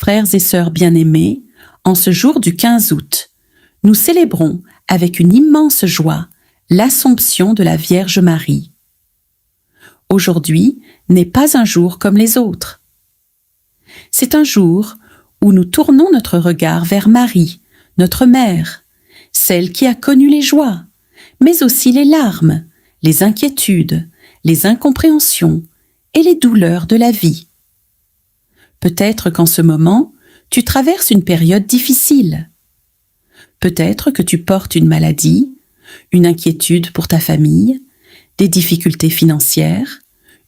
frères et sœurs bien-aimés, en ce jour du 15 août, nous célébrons avec une immense joie l'Assomption de la Vierge Marie. Aujourd'hui n'est pas un jour comme les autres. C'est un jour où nous tournons notre regard vers Marie, notre mère, celle qui a connu les joies, mais aussi les larmes, les inquiétudes, les incompréhensions et les douleurs de la vie. Peut-être qu'en ce moment, tu traverses une période difficile. Peut-être que tu portes une maladie, une inquiétude pour ta famille, des difficultés financières,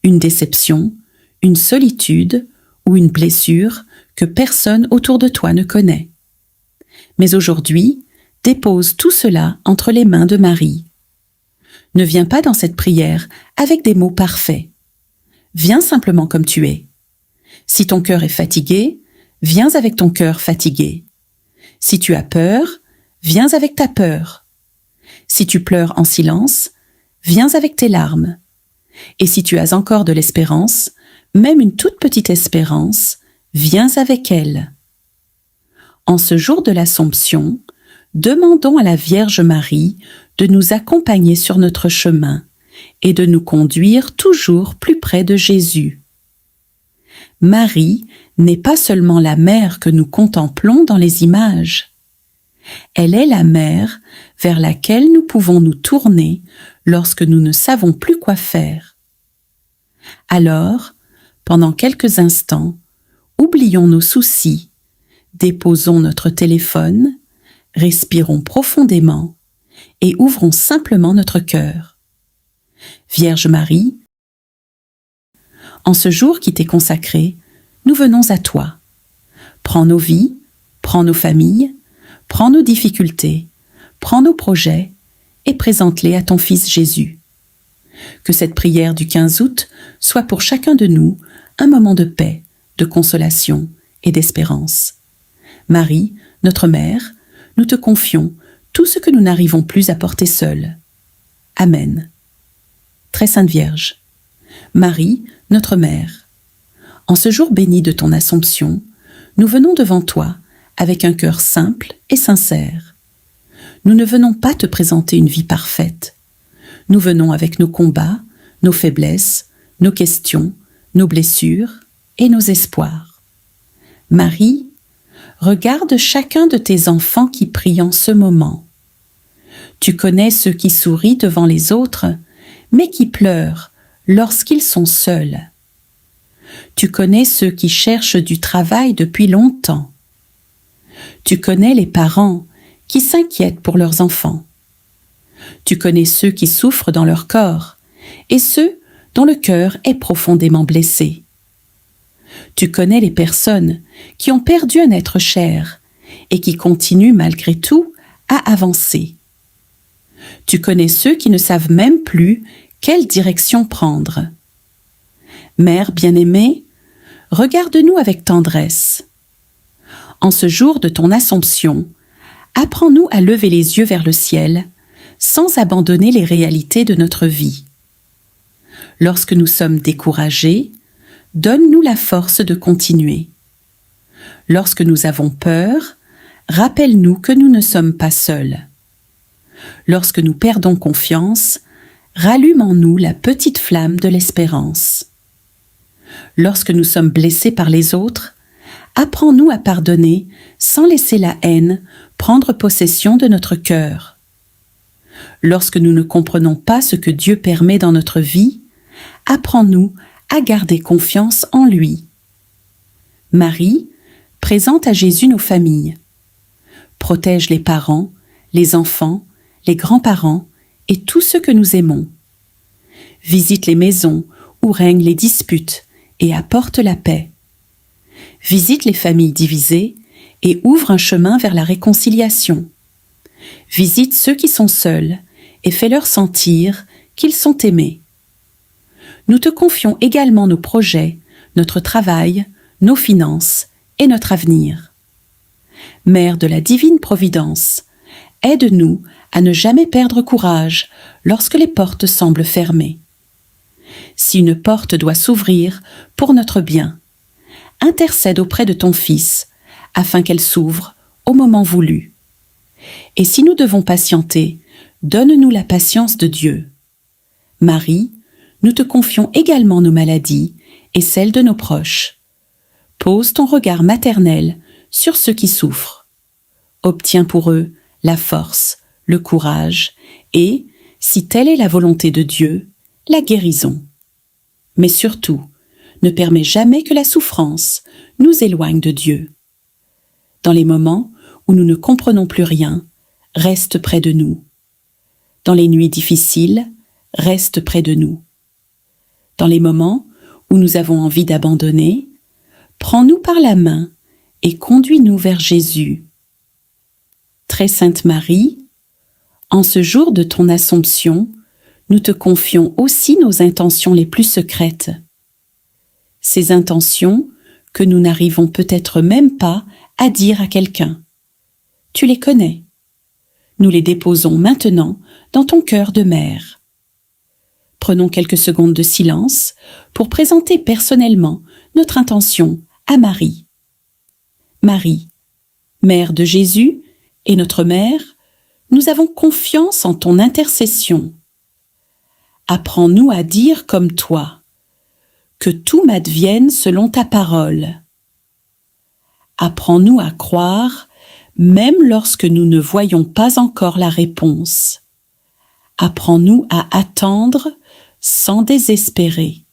une déception, une solitude ou une blessure que personne autour de toi ne connaît. Mais aujourd'hui, dépose tout cela entre les mains de Marie. Ne viens pas dans cette prière avec des mots parfaits. Viens simplement comme tu es. Si ton cœur est fatigué, viens avec ton cœur fatigué. Si tu as peur, viens avec ta peur. Si tu pleures en silence, viens avec tes larmes. Et si tu as encore de l'espérance, même une toute petite espérance, viens avec elle. En ce jour de l'Assomption, demandons à la Vierge Marie de nous accompagner sur notre chemin et de nous conduire toujours plus près de Jésus. Marie n'est pas seulement la mère que nous contemplons dans les images. Elle est la mère vers laquelle nous pouvons nous tourner lorsque nous ne savons plus quoi faire. Alors, pendant quelques instants, oublions nos soucis, déposons notre téléphone, respirons profondément et ouvrons simplement notre cœur. Vierge Marie, en ce jour qui t'est consacré, nous venons à toi. Prends nos vies, prends nos familles, prends nos difficultés, prends nos projets et présente-les à ton Fils Jésus. Que cette prière du 15 août soit pour chacun de nous un moment de paix, de consolation et d'espérance. Marie, notre Mère, nous te confions tout ce que nous n'arrivons plus à porter seuls. Amen. Très Sainte Vierge, Marie, notre Mère, en ce jour béni de ton Assomption, nous venons devant toi avec un cœur simple et sincère. Nous ne venons pas te présenter une vie parfaite. Nous venons avec nos combats, nos faiblesses, nos questions, nos blessures et nos espoirs. Marie, regarde chacun de tes enfants qui prient en ce moment. Tu connais ceux qui sourient devant les autres, mais qui pleurent lorsqu'ils sont seuls. Tu connais ceux qui cherchent du travail depuis longtemps. Tu connais les parents qui s'inquiètent pour leurs enfants. Tu connais ceux qui souffrent dans leur corps et ceux dont le cœur est profondément blessé. Tu connais les personnes qui ont perdu un être cher et qui continuent malgré tout à avancer. Tu connais ceux qui ne savent même plus quelle direction prendre. Mère bien-aimée, regarde-nous avec tendresse. En ce jour de ton Assomption, apprends-nous à lever les yeux vers le ciel sans abandonner les réalités de notre vie. Lorsque nous sommes découragés, donne-nous la force de continuer. Lorsque nous avons peur, rappelle-nous que nous ne sommes pas seuls. Lorsque nous perdons confiance, rallume en nous la petite flamme de l'espérance. Lorsque nous sommes blessés par les autres, apprends-nous à pardonner sans laisser la haine prendre possession de notre cœur. Lorsque nous ne comprenons pas ce que Dieu permet dans notre vie, apprends-nous à garder confiance en lui. Marie, présente à Jésus nos familles. Protège les parents, les enfants, les grands-parents et tous ceux que nous aimons. Visite les maisons où règnent les disputes et apporte la paix. Visite les familles divisées et ouvre un chemin vers la réconciliation. Visite ceux qui sont seuls et fais-leur sentir qu'ils sont aimés. Nous te confions également nos projets, notre travail, nos finances et notre avenir. Mère de la divine providence, aide-nous à ne jamais perdre courage lorsque les portes semblent fermées. Si une porte doit s'ouvrir pour notre bien, intercède auprès de ton Fils afin qu'elle s'ouvre au moment voulu. Et si nous devons patienter, donne-nous la patience de Dieu. Marie, nous te confions également nos maladies et celles de nos proches. Pose ton regard maternel sur ceux qui souffrent. Obtiens pour eux la force, le courage et, si telle est la volonté de Dieu, la guérison. Mais surtout, ne permets jamais que la souffrance nous éloigne de Dieu. Dans les moments où nous ne comprenons plus rien, reste près de nous. Dans les nuits difficiles, reste près de nous. Dans les moments où nous avons envie d'abandonner, prends-nous par la main et conduis-nous vers Jésus. Très Sainte Marie, en ce jour de ton Assomption, nous te confions aussi nos intentions les plus secrètes. Ces intentions que nous n'arrivons peut-être même pas à dire à quelqu'un. Tu les connais. Nous les déposons maintenant dans ton cœur de mère. Prenons quelques secondes de silence pour présenter personnellement notre intention à Marie. Marie, mère de Jésus et notre mère, nous avons confiance en ton intercession. Apprends-nous à dire comme toi, que tout m'advienne selon ta parole. Apprends-nous à croire, même lorsque nous ne voyons pas encore la réponse. Apprends-nous à attendre sans désespérer.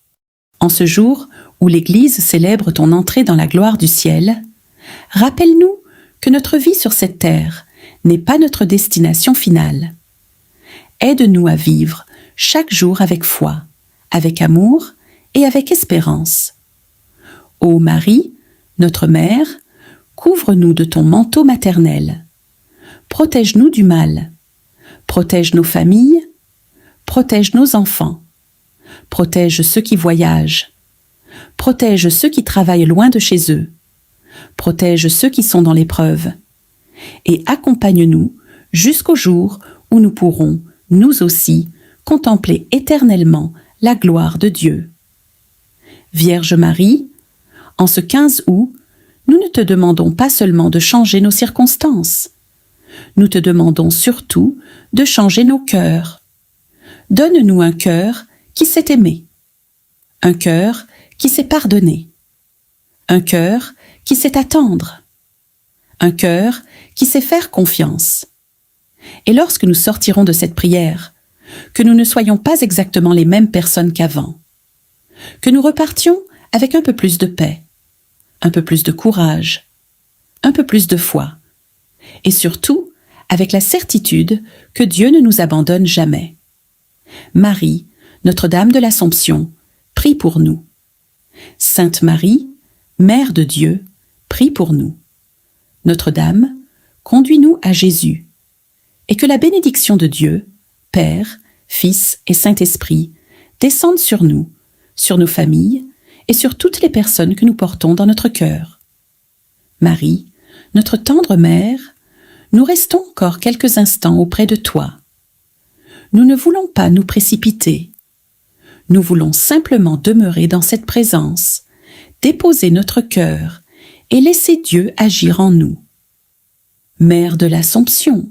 En ce jour où l'Église célèbre ton entrée dans la gloire du ciel, rappelle-nous que notre vie sur cette terre n'est pas notre destination finale. Aide-nous à vivre chaque jour avec foi, avec amour et avec espérance. Ô Marie, notre mère, couvre-nous de ton manteau maternel. Protège-nous du mal. Protège nos familles. Protège nos enfants. Protège ceux qui voyagent. Protège ceux qui travaillent loin de chez eux. Protège ceux qui sont dans l'épreuve. Et accompagne-nous jusqu'au jour où nous pourrons, nous aussi, contempler éternellement la gloire de Dieu. Vierge Marie, en ce 15 août, nous ne te demandons pas seulement de changer nos circonstances. Nous te demandons surtout de changer nos cœurs. Donne-nous un cœur qui sait aimer, un cœur qui sait pardonner, un cœur qui sait attendre, un cœur qui sait faire confiance. Et lorsque nous sortirons de cette prière, que nous ne soyons pas exactement les mêmes personnes qu'avant, que nous repartions avec un peu plus de paix, un peu plus de courage, un peu plus de foi, et surtout avec la certitude que Dieu ne nous abandonne jamais. Marie, Notre-Dame de l'Assomption, prie pour nous. Sainte Marie, Mère de Dieu, prie pour nous. Notre-Dame, conduis-nous à Jésus, et que la bénédiction de Dieu, Père, Fils et Saint-Esprit, descende sur nous, sur nos familles et sur toutes les personnes que nous portons dans notre cœur. Marie, notre tendre Mère, nous restons encore quelques instants auprès de toi. Nous ne voulons pas nous précipiter. Nous voulons simplement demeurer dans cette présence, déposer notre cœur et laisser Dieu agir en nous. Mère de l'Assomption,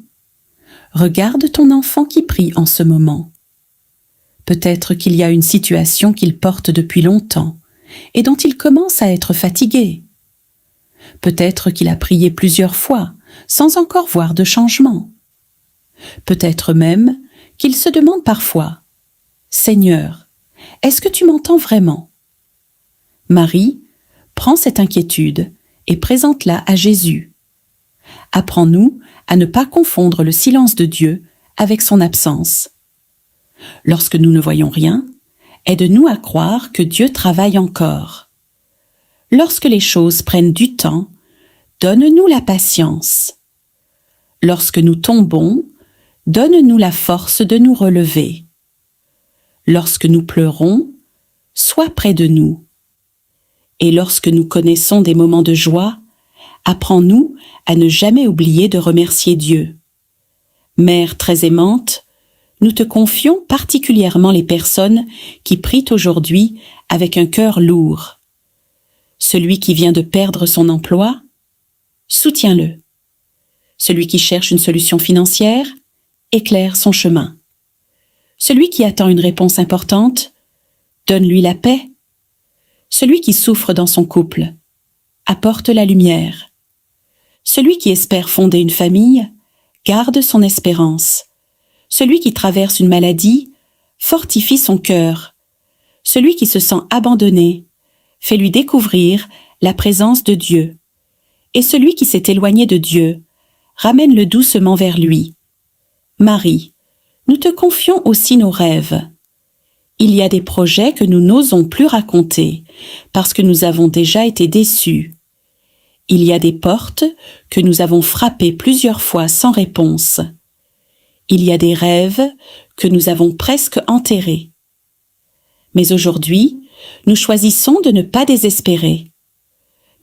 regarde ton enfant qui prie en ce moment. Peut-être qu'il y a une situation qu'il porte depuis longtemps et dont il commence à être fatigué. Peut-être qu'il a prié plusieurs fois sans encore voir de changement. Peut-être même qu'il se demande parfois « Seigneur, est-ce que tu m'entends vraiment ?» Marie, prends cette inquiétude et présente-la à Jésus. Apprends-nous à ne pas confondre le silence de Dieu avec son absence. Lorsque nous ne voyons rien, aide-nous à croire que Dieu travaille encore. Lorsque les choses prennent du temps, donne-nous la patience. Lorsque nous tombons, donne-nous la force de nous relever. Lorsque nous pleurons, sois près de nous. Et lorsque nous connaissons des moments de joie, apprends-nous à ne jamais oublier de remercier Dieu. Mère très aimante, nous te confions particulièrement les personnes qui prient aujourd'hui avec un cœur lourd. Celui qui vient de perdre son emploi, soutiens-le. Celui qui cherche une solution financière, éclaire son chemin. Celui qui attend une réponse importante, donne-lui la paix. Celui qui souffre dans son couple, apporte la lumière. Celui qui espère fonder une famille, garde son espérance. Celui qui traverse une maladie, fortifie son cœur. Celui qui se sent abandonné, fait lui découvrir la présence de Dieu. Et celui qui s'est éloigné de Dieu, ramène-le doucement vers lui. Marie, nous te confions aussi nos rêves. Il y a des projets que nous n'osons plus raconter, parce que nous avons déjà été déçus. Il y a des portes que nous avons frappées plusieurs fois sans réponse. Il y a des rêves que nous avons presque enterrés. Mais aujourd'hui, nous choisissons de ne pas désespérer.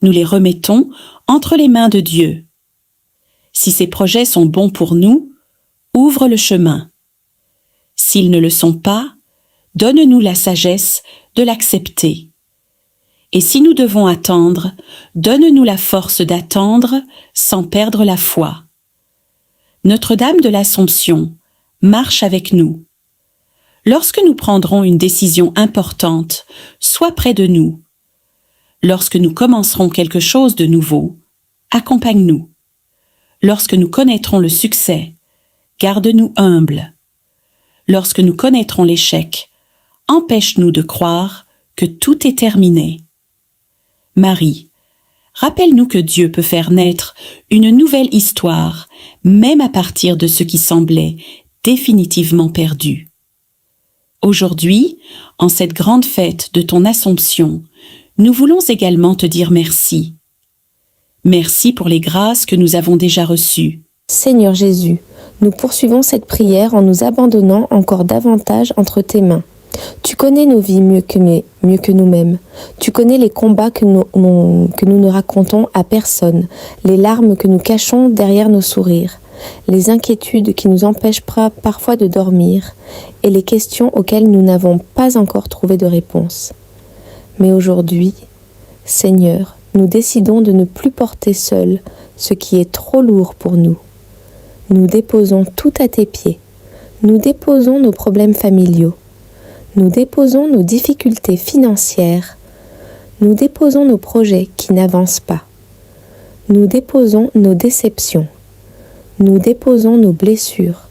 Nous les remettons entre les mains de Dieu. Si ces projets sont bons pour nous, ouvre le chemin. S'ils ne le sont pas, donne-nous la sagesse de l'accepter. Et si nous devons attendre, donne-nous la force d'attendre sans perdre la foi. Notre-Dame de l'Assomption marche avec nous. Lorsque nous prendrons une décision importante, sois près de nous. Lorsque nous commencerons quelque chose de nouveau, accompagne-nous. Lorsque nous connaîtrons le succès, garde-nous humbles. Lorsque nous connaîtrons l'échec, empêche-nous de croire que tout est terminé. Marie, rappelle-nous que Dieu peut faire naître une nouvelle histoire, même à partir de ce qui semblait définitivement perdu. Aujourd'hui, en cette grande fête de ton Assomption, nous voulons également te dire merci. Merci pour les grâces que nous avons déjà reçues. Seigneur Jésus, nous poursuivons cette prière en nous abandonnant encore davantage entre tes mains. Tu connais nos vies mieux que nous-mêmes. Tu connais les combats que nous ne racontons à personne, les larmes que nous cachons derrière nos sourires, les inquiétudes qui nous empêchent parfois de dormir et les questions auxquelles nous n'avons pas encore trouvé de réponse. Mais aujourd'hui, Seigneur, nous décidons de ne plus porter seuls ce qui est trop lourd pour nous. Nous déposons tout à tes pieds. Nous déposons nos problèmes familiaux. Nous déposons nos difficultés financières. Nous déposons nos projets qui n'avancent pas. Nous déposons nos déceptions. Nous déposons nos blessures.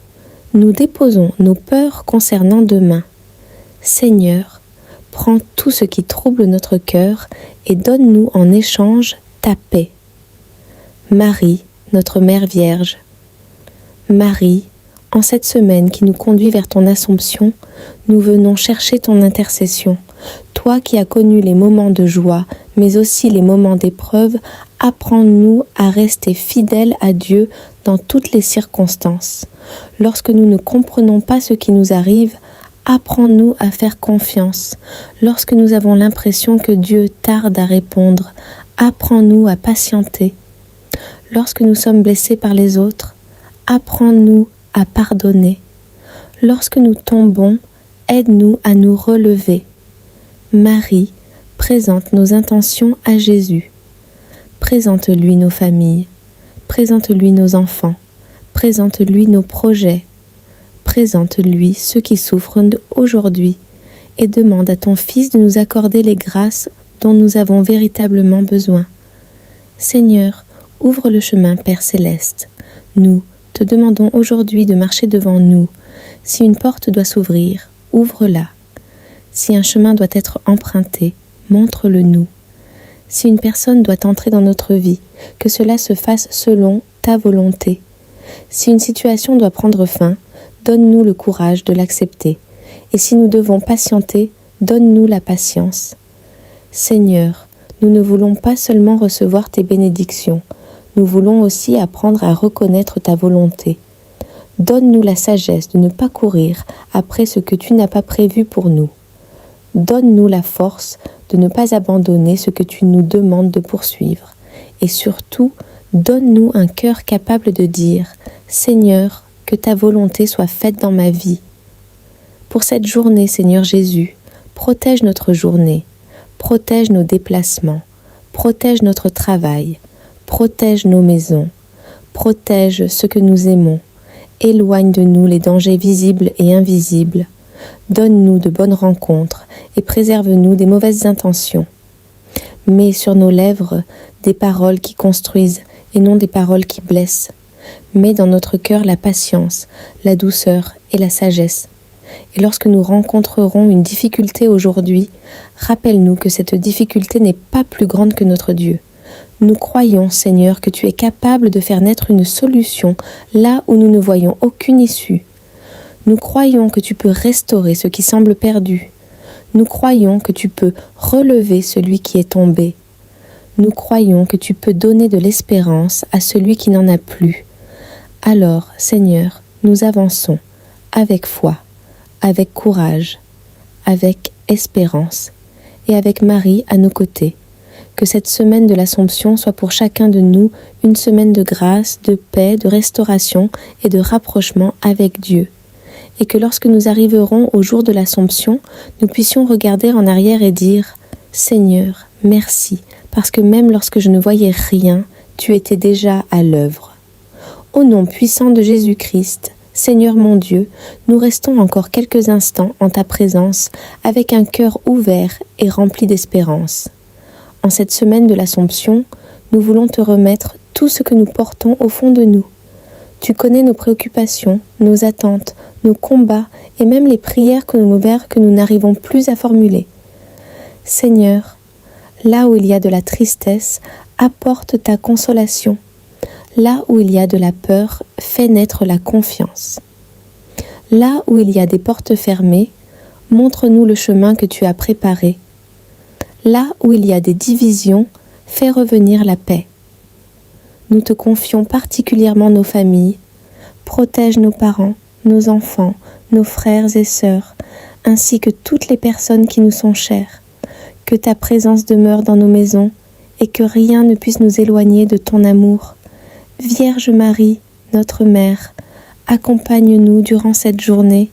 Nous déposons nos peurs concernant demain. Seigneur, prends tout ce qui trouble notre cœur et donne-nous en échange ta paix. Marie, notre Mère Vierge. Marie, en cette semaine qui nous conduit vers ton Assomption, nous venons chercher ton intercession. Toi qui as connu les moments de joie, mais aussi les moments d'épreuve, apprends-nous à rester fidèles à Dieu dans toutes les circonstances. Lorsque nous ne comprenons pas ce qui nous arrive, apprends-nous à faire confiance. Lorsque nous avons l'impression que Dieu tarde à répondre, apprends-nous à patienter. Lorsque nous sommes blessés par les autres, apprends-nous à pardonner. Lorsque nous tombons, aide-nous à nous relever. Marie, présente nos intentions à Jésus. Présente-lui nos familles. Présente-lui nos enfants. Présente-lui nos projets. Présente-lui ceux qui souffrent aujourd'hui et demande à ton Fils de nous accorder les grâces dont nous avons véritablement besoin. Seigneur, ouvre le chemin, Père Céleste. Nous te demandons aujourd'hui de marcher devant nous. Si une porte doit s'ouvrir, ouvre-la. Si un chemin doit être emprunté, montre-le nous. Si une personne doit entrer dans notre vie, que cela se fasse selon ta volonté. Si une situation doit prendre fin, donne-nous le courage de l'accepter. Et si nous devons patienter, donne-nous la patience. Seigneur, nous ne voulons pas seulement recevoir tes bénédictions, nous voulons aussi apprendre à reconnaître ta volonté. Donne-nous la sagesse de ne pas courir après ce que tu n'as pas prévu pour nous. Donne-nous la force de ne pas abandonner ce que tu nous demandes de poursuivre. Et surtout, donne-nous un cœur capable de dire « Seigneur, que ta volonté soit faite dans ma vie ». Pour cette journée, Seigneur Jésus, protège notre journée, protège nos déplacements, protège notre travail, Protège nos maisons, protège ceux que nous aimons, éloigne de nous les dangers visibles et invisibles, donne-nous de bonnes rencontres et préserve-nous des mauvaises intentions. Mets sur nos lèvres des paroles qui construisent et non des paroles qui blessent. Mets dans notre cœur la patience, la douceur et la sagesse. Et lorsque nous rencontrerons une difficulté aujourd'hui, rappelle-nous que cette difficulté n'est pas plus grande que notre Dieu. Nous croyons, Seigneur, que tu es capable de faire naître une solution là où nous ne voyons aucune issue. Nous croyons que tu peux restaurer ce qui semble perdu. Nous croyons que tu peux relever celui qui est tombé. Nous croyons que tu peux donner de l'espérance à celui qui n'en a plus. Alors, Seigneur, nous avançons avec foi, avec courage, avec espérance et avec Marie à nos côtés. Que cette semaine de l'Assomption soit pour chacun de nous une semaine de grâce, de paix, de restauration et de rapprochement avec Dieu. Et que lorsque nous arriverons au jour de l'Assomption, nous puissions regarder en arrière et dire « Seigneur, merci, parce que même lorsque je ne voyais rien, tu étais déjà à l'œuvre. » Au nom puissant de Jésus-Christ, Seigneur mon Dieu, nous restons encore quelques instants en ta présence avec un cœur ouvert et rempli d'espérance. En cette semaine de l'Assomption, nous voulons te remettre tout ce que nous portons au fond de nous. Tu connais nos préoccupations, nos attentes, nos combats et même les prières que nous n'arrivons plus à formuler. Seigneur, là où il y a de la tristesse, apporte ta consolation. Là où il y a de la peur, fais naître la confiance. Là où il y a des portes fermées, montre-nous le chemin que tu as préparé. Là où il y a des divisions, fais revenir la paix. Nous te confions particulièrement nos familles. Protège nos parents, nos enfants, nos frères et sœurs, ainsi que toutes les personnes qui nous sont chères. Que ta présence demeure dans nos maisons et que rien ne puisse nous éloigner de ton amour. Vierge Marie, notre Mère, accompagne-nous durant cette journée.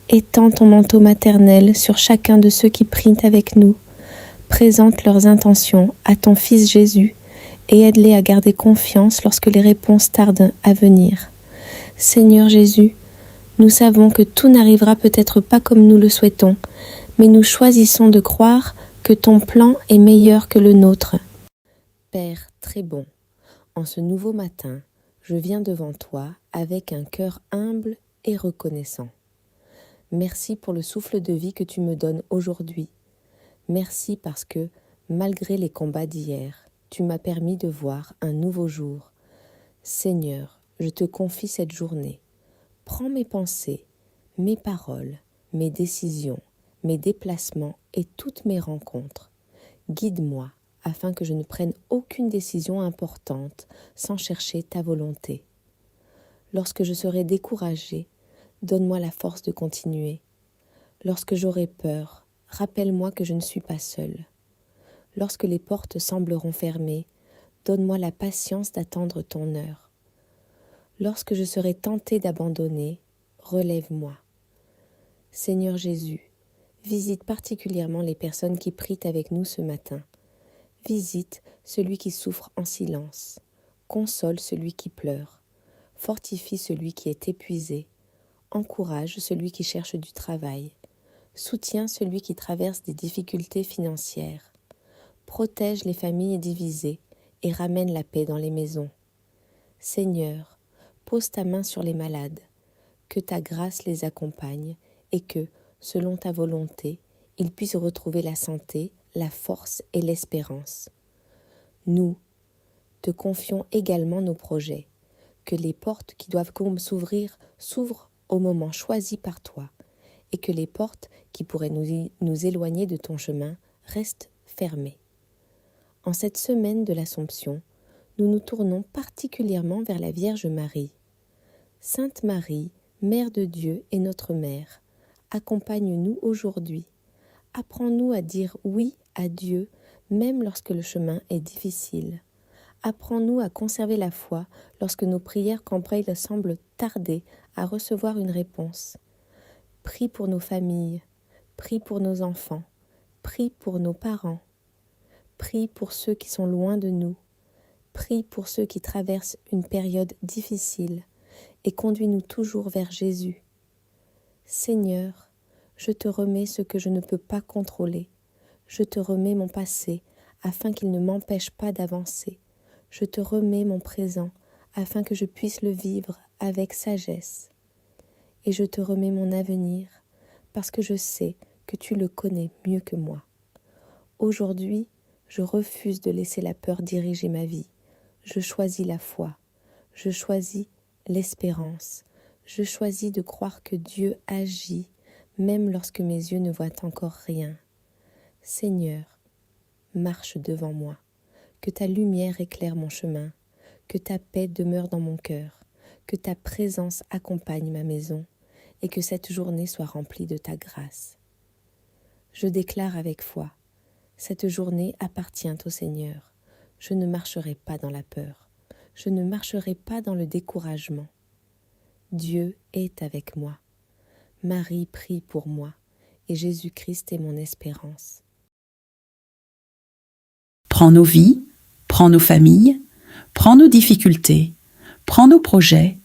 Étends ton manteau maternel sur chacun de ceux qui prient avec nous. Présente leurs intentions à ton Fils Jésus et aide-les à garder confiance lorsque les réponses tardent à venir. Seigneur Jésus, nous savons que tout n'arrivera peut-être pas comme nous le souhaitons, mais nous choisissons de croire que ton plan est meilleur que le nôtre. Père très bon, en ce nouveau matin, je viens devant toi avec un cœur humble et reconnaissant. Merci pour le souffle de vie que tu me donnes aujourd'hui. Merci parce que, malgré les combats d'hier, tu m'as permis de voir un nouveau jour. Seigneur, je te confie cette journée. Prends mes pensées, mes paroles, mes décisions, mes déplacements et toutes mes rencontres. Guide-moi afin que je ne prenne aucune décision importante sans chercher ta volonté. Lorsque je serai découragée, donne-moi la force de continuer. Lorsque j'aurai peur, rappelle-moi que je ne suis pas seule. Lorsque les portes sembleront fermées, donne-moi la patience d'attendre ton heure. Lorsque je serai tentée d'abandonner, relève-moi. Seigneur Jésus, visite particulièrement les personnes qui prient avec nous ce matin. Visite celui qui souffre en silence. Console celui qui pleure. Fortifie celui qui est épuisé. Encourage celui qui cherche du travail. Soutiens celui qui traverse des difficultés financières. Protège les familles divisées et ramène la paix dans les maisons. Seigneur, pose ta main sur les malades, que ta grâce les accompagne et que, selon ta volonté, ils puissent retrouver la santé, la force et l'espérance. Nous te confions également nos projets, que les portes qui doivent s'ouvrir s'ouvrent au moment choisi par toi, et que les portes qui pourraient nous éloigner de ton chemin restent fermées. En cette semaine de l'Assomption, nous nous tournons particulièrement vers la Vierge Marie. Sainte Marie, Mère de Dieu et notre Mère, accompagne-nous aujourd'hui. Apprends-nous à dire oui à Dieu, même lorsque le chemin est difficile. Apprends-nous à conserver la foi lorsque nos prières campagnes semblent tarder à recevoir une réponse. Prie pour nos familles, prie pour nos enfants, prie pour nos parents, prie pour ceux qui sont loin de nous. Prie pour ceux qui traversent une période difficile et conduis-nous toujours vers Jésus. Seigneur, je te remets ce que je ne peux pas contrôler. Je te remets mon passé afin qu'il ne m'empêche pas d'avancer. Je te remets mon présent afin que je puisse le vivre avec sagesse. Et je te remets mon avenir parce que je sais que tu le connais mieux que moi. Aujourd'hui, je refuse de laisser la peur diriger ma vie. Je choisis la foi. Je choisis l'espérance. Je choisis de croire que Dieu agit même lorsque mes yeux ne voient encore rien. Seigneur, marche devant moi. Que ta lumière éclaire mon chemin. Que ta paix demeure dans mon cœur. Que ta présence accompagne ma maison. Et que cette journée soit remplie de ta grâce. Je déclare avec foi, cette journée appartient au Seigneur. Je ne marcherai pas dans la peur. Je ne marcherai pas dans le découragement. Dieu est avec moi. Marie prie pour moi et Jésus-Christ est mon espérance. Prends nos vies, prends nos familles, prends nos difficultés, prends nos projets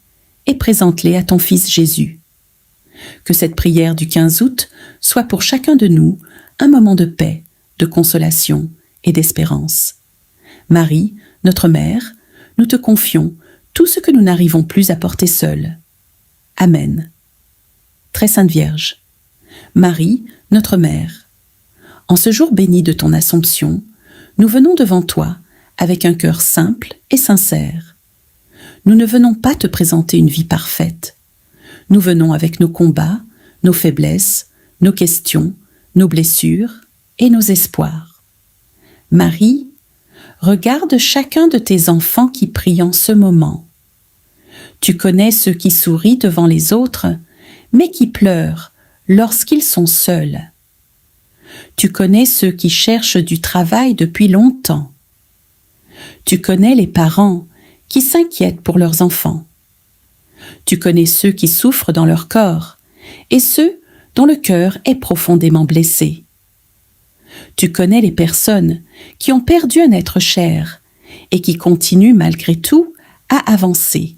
et présente-les à ton Fils Jésus. Que cette prière du 15 août soit pour chacun de nous un moment de paix, de consolation et d'espérance. Marie, notre Mère, nous te confions tout ce que nous n'arrivons plus à porter seuls. Amen. Très Sainte Vierge, Marie, notre Mère, en ce jour béni de ton Assomption, nous venons devant toi avec un cœur simple et sincère. Nous ne venons pas te présenter une vie parfaite. Nous venons avec nos combats, nos faiblesses, nos questions, nos blessures et nos espoirs. Marie, regarde chacun de tes enfants qui prient en ce moment. Tu connais ceux qui sourient devant les autres, mais qui pleurent lorsqu'ils sont seuls. Tu connais ceux qui cherchent du travail depuis longtemps. Tu connais les parents qui s'inquiètent pour leurs enfants. Tu connais ceux qui souffrent dans leur corps et ceux dont le cœur est profondément blessé. Tu connais les personnes qui ont perdu un être cher et qui continuent malgré tout à avancer.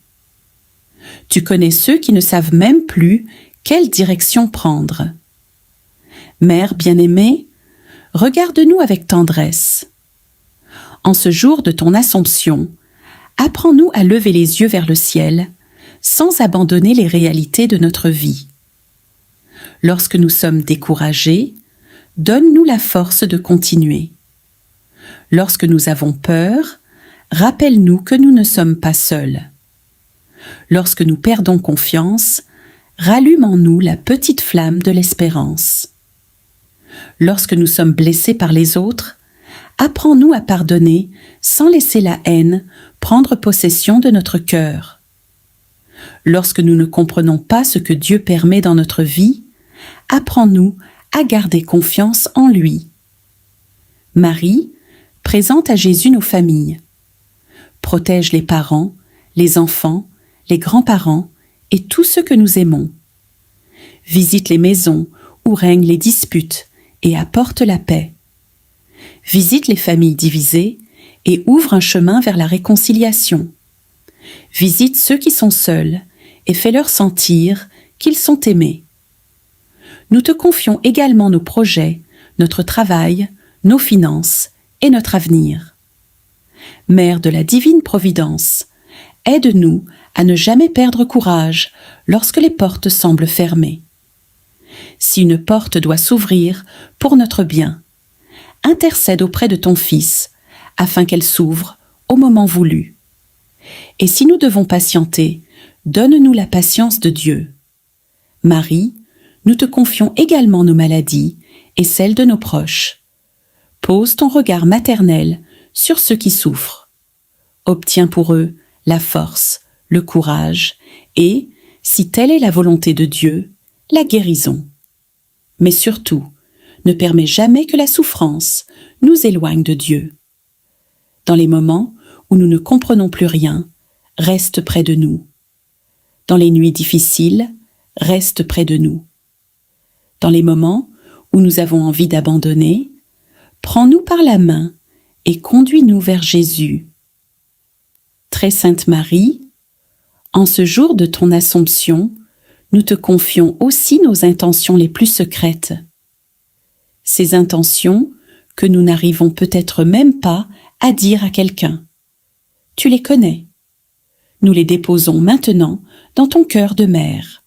Tu connais ceux qui ne savent même plus quelle direction prendre. Mère bien-aimée, regarde-nous avec tendresse. En ce jour de ton Assomption, apprends-nous à lever les yeux vers le ciel sans abandonner les réalités de notre vie. Lorsque nous sommes découragés, donne-nous la force de continuer. Lorsque nous avons peur, rappelle-nous que nous ne sommes pas seuls. Lorsque nous perdons confiance, rallume en nous la petite flamme de l'espérance. Lorsque nous sommes blessés par les autres, apprends-nous à pardonner sans laisser la haine prendre possession de notre cœur. Lorsque nous ne comprenons pas ce que Dieu permet dans notre vie, apprends-nous à garder confiance en lui. Marie, présente à Jésus nos familles. Protège les parents, les enfants, les grands-parents et tous ceux que nous aimons. Visite les maisons où règnent les disputes et apporte la paix. Visite les familles divisées et ouvre un chemin vers la réconciliation. Visite ceux qui sont seuls et fais-leur sentir qu'ils sont aimés. Nous te confions également nos projets, notre travail, nos finances et notre avenir. Mère de la divine providence, aide-nous à ne jamais perdre courage lorsque les portes semblent fermées. Si une porte doit s'ouvrir pour notre bien, intercède auprès de ton Fils afin qu'elle s'ouvre au moment voulu. Et si nous devons patienter, donne-nous la patience de Dieu. Marie, nous te confions également nos maladies et celles de nos proches. Pose ton regard maternel sur ceux qui souffrent. Obtiens pour eux la force, le courage et, si telle est la volonté de Dieu, la guérison. Mais surtout, ne permets jamais que la souffrance nous éloigne de Dieu. Dans les moments où nous ne comprenons plus rien, reste près de nous. Dans les nuits difficiles, reste près de nous. Dans les moments où nous avons envie d'abandonner, prends-nous par la main et conduis-nous vers Jésus. Très Sainte Marie, en ce jour de ton Assomption, nous te confions aussi nos intentions les plus secrètes. Ces intentions que nous n'arrivons peut-être même pas à dire à quelqu'un. Tu les connais. Nous les déposons maintenant dans ton cœur de mère.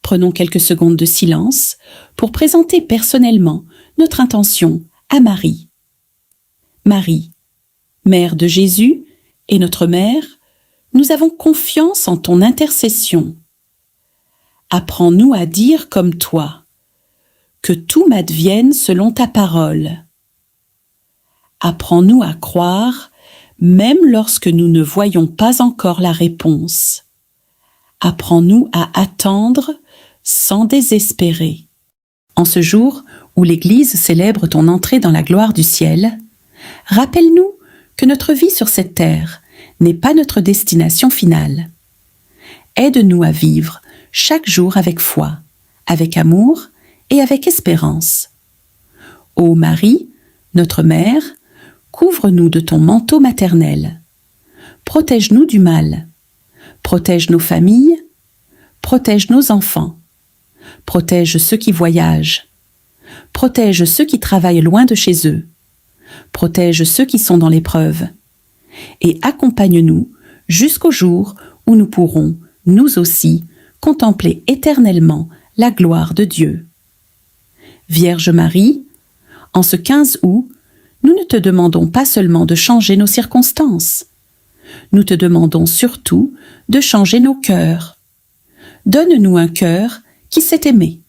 Prenons quelques secondes de silence pour présenter personnellement notre intention à Marie. Marie, Mère de Jésus et notre Mère, nous avons confiance en ton intercession. Apprends-nous à dire comme toi, que tout m'advienne selon ta parole. Apprends-nous à croire, même lorsque nous ne voyons pas encore la réponse. Apprends-nous à attendre sans désespérer. En ce jour où l'Église célèbre ton entrée dans la gloire du ciel, rappelle-nous que notre vie sur cette terre n'est pas notre destination finale. Aide-nous à vivre chaque jour avec foi, avec amour et avec espérance. Ô Marie, notre Mère, couvre-nous de ton manteau maternel. Protège-nous du mal. Protège nos familles. Protège nos enfants. Protège ceux qui voyagent. Protège ceux qui travaillent loin de chez eux. Protège ceux qui sont dans l'épreuve. Et accompagne-nous jusqu'au jour où nous pourrons, nous aussi, contempler éternellement la gloire de Dieu. Vierge Marie, en ce 15 août, nous ne te demandons pas seulement de changer nos circonstances. Nous te demandons surtout de changer nos cœurs. Donne-nous un cœur qui sait aimer,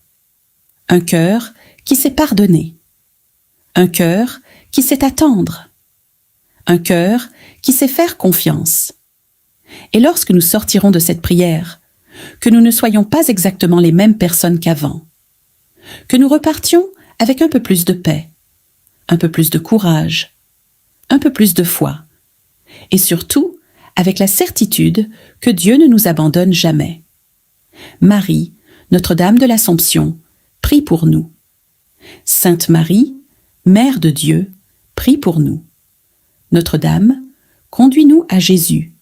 un cœur qui sait pardonner, un cœur qui sait attendre, un cœur qui sait faire confiance. Et lorsque nous sortirons de cette prière, que nous ne soyons pas exactement les mêmes personnes qu'avant, que nous repartions avec un peu plus de paix, un peu plus de courage, un peu plus de foi, et surtout avec la certitude que Dieu ne nous abandonne jamais. Marie, Notre-Dame de l'Assomption, prie pour nous. Sainte Marie, Mère de Dieu, prie pour nous. Notre-Dame, conduis-nous à Jésus,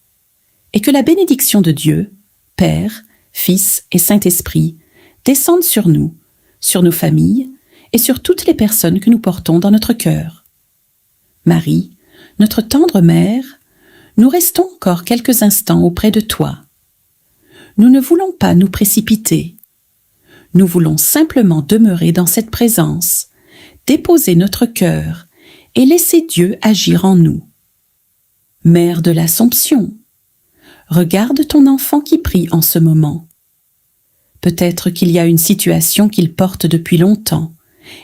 et que la bénédiction de Dieu, Père, Fils et Saint-Esprit, descende sur nous, sur nos familles et sur toutes les personnes que nous portons dans notre cœur. Marie, notre tendre Mère, nous restons encore quelques instants auprès de toi. Nous ne voulons pas nous précipiter. Nous voulons simplement demeurer dans cette présence, déposer notre cœur et laisser Dieu agir en nous. Mère de l'Assomption, regarde ton enfant qui prie en ce moment. Peut-être qu'il y a une situation qu'il porte depuis longtemps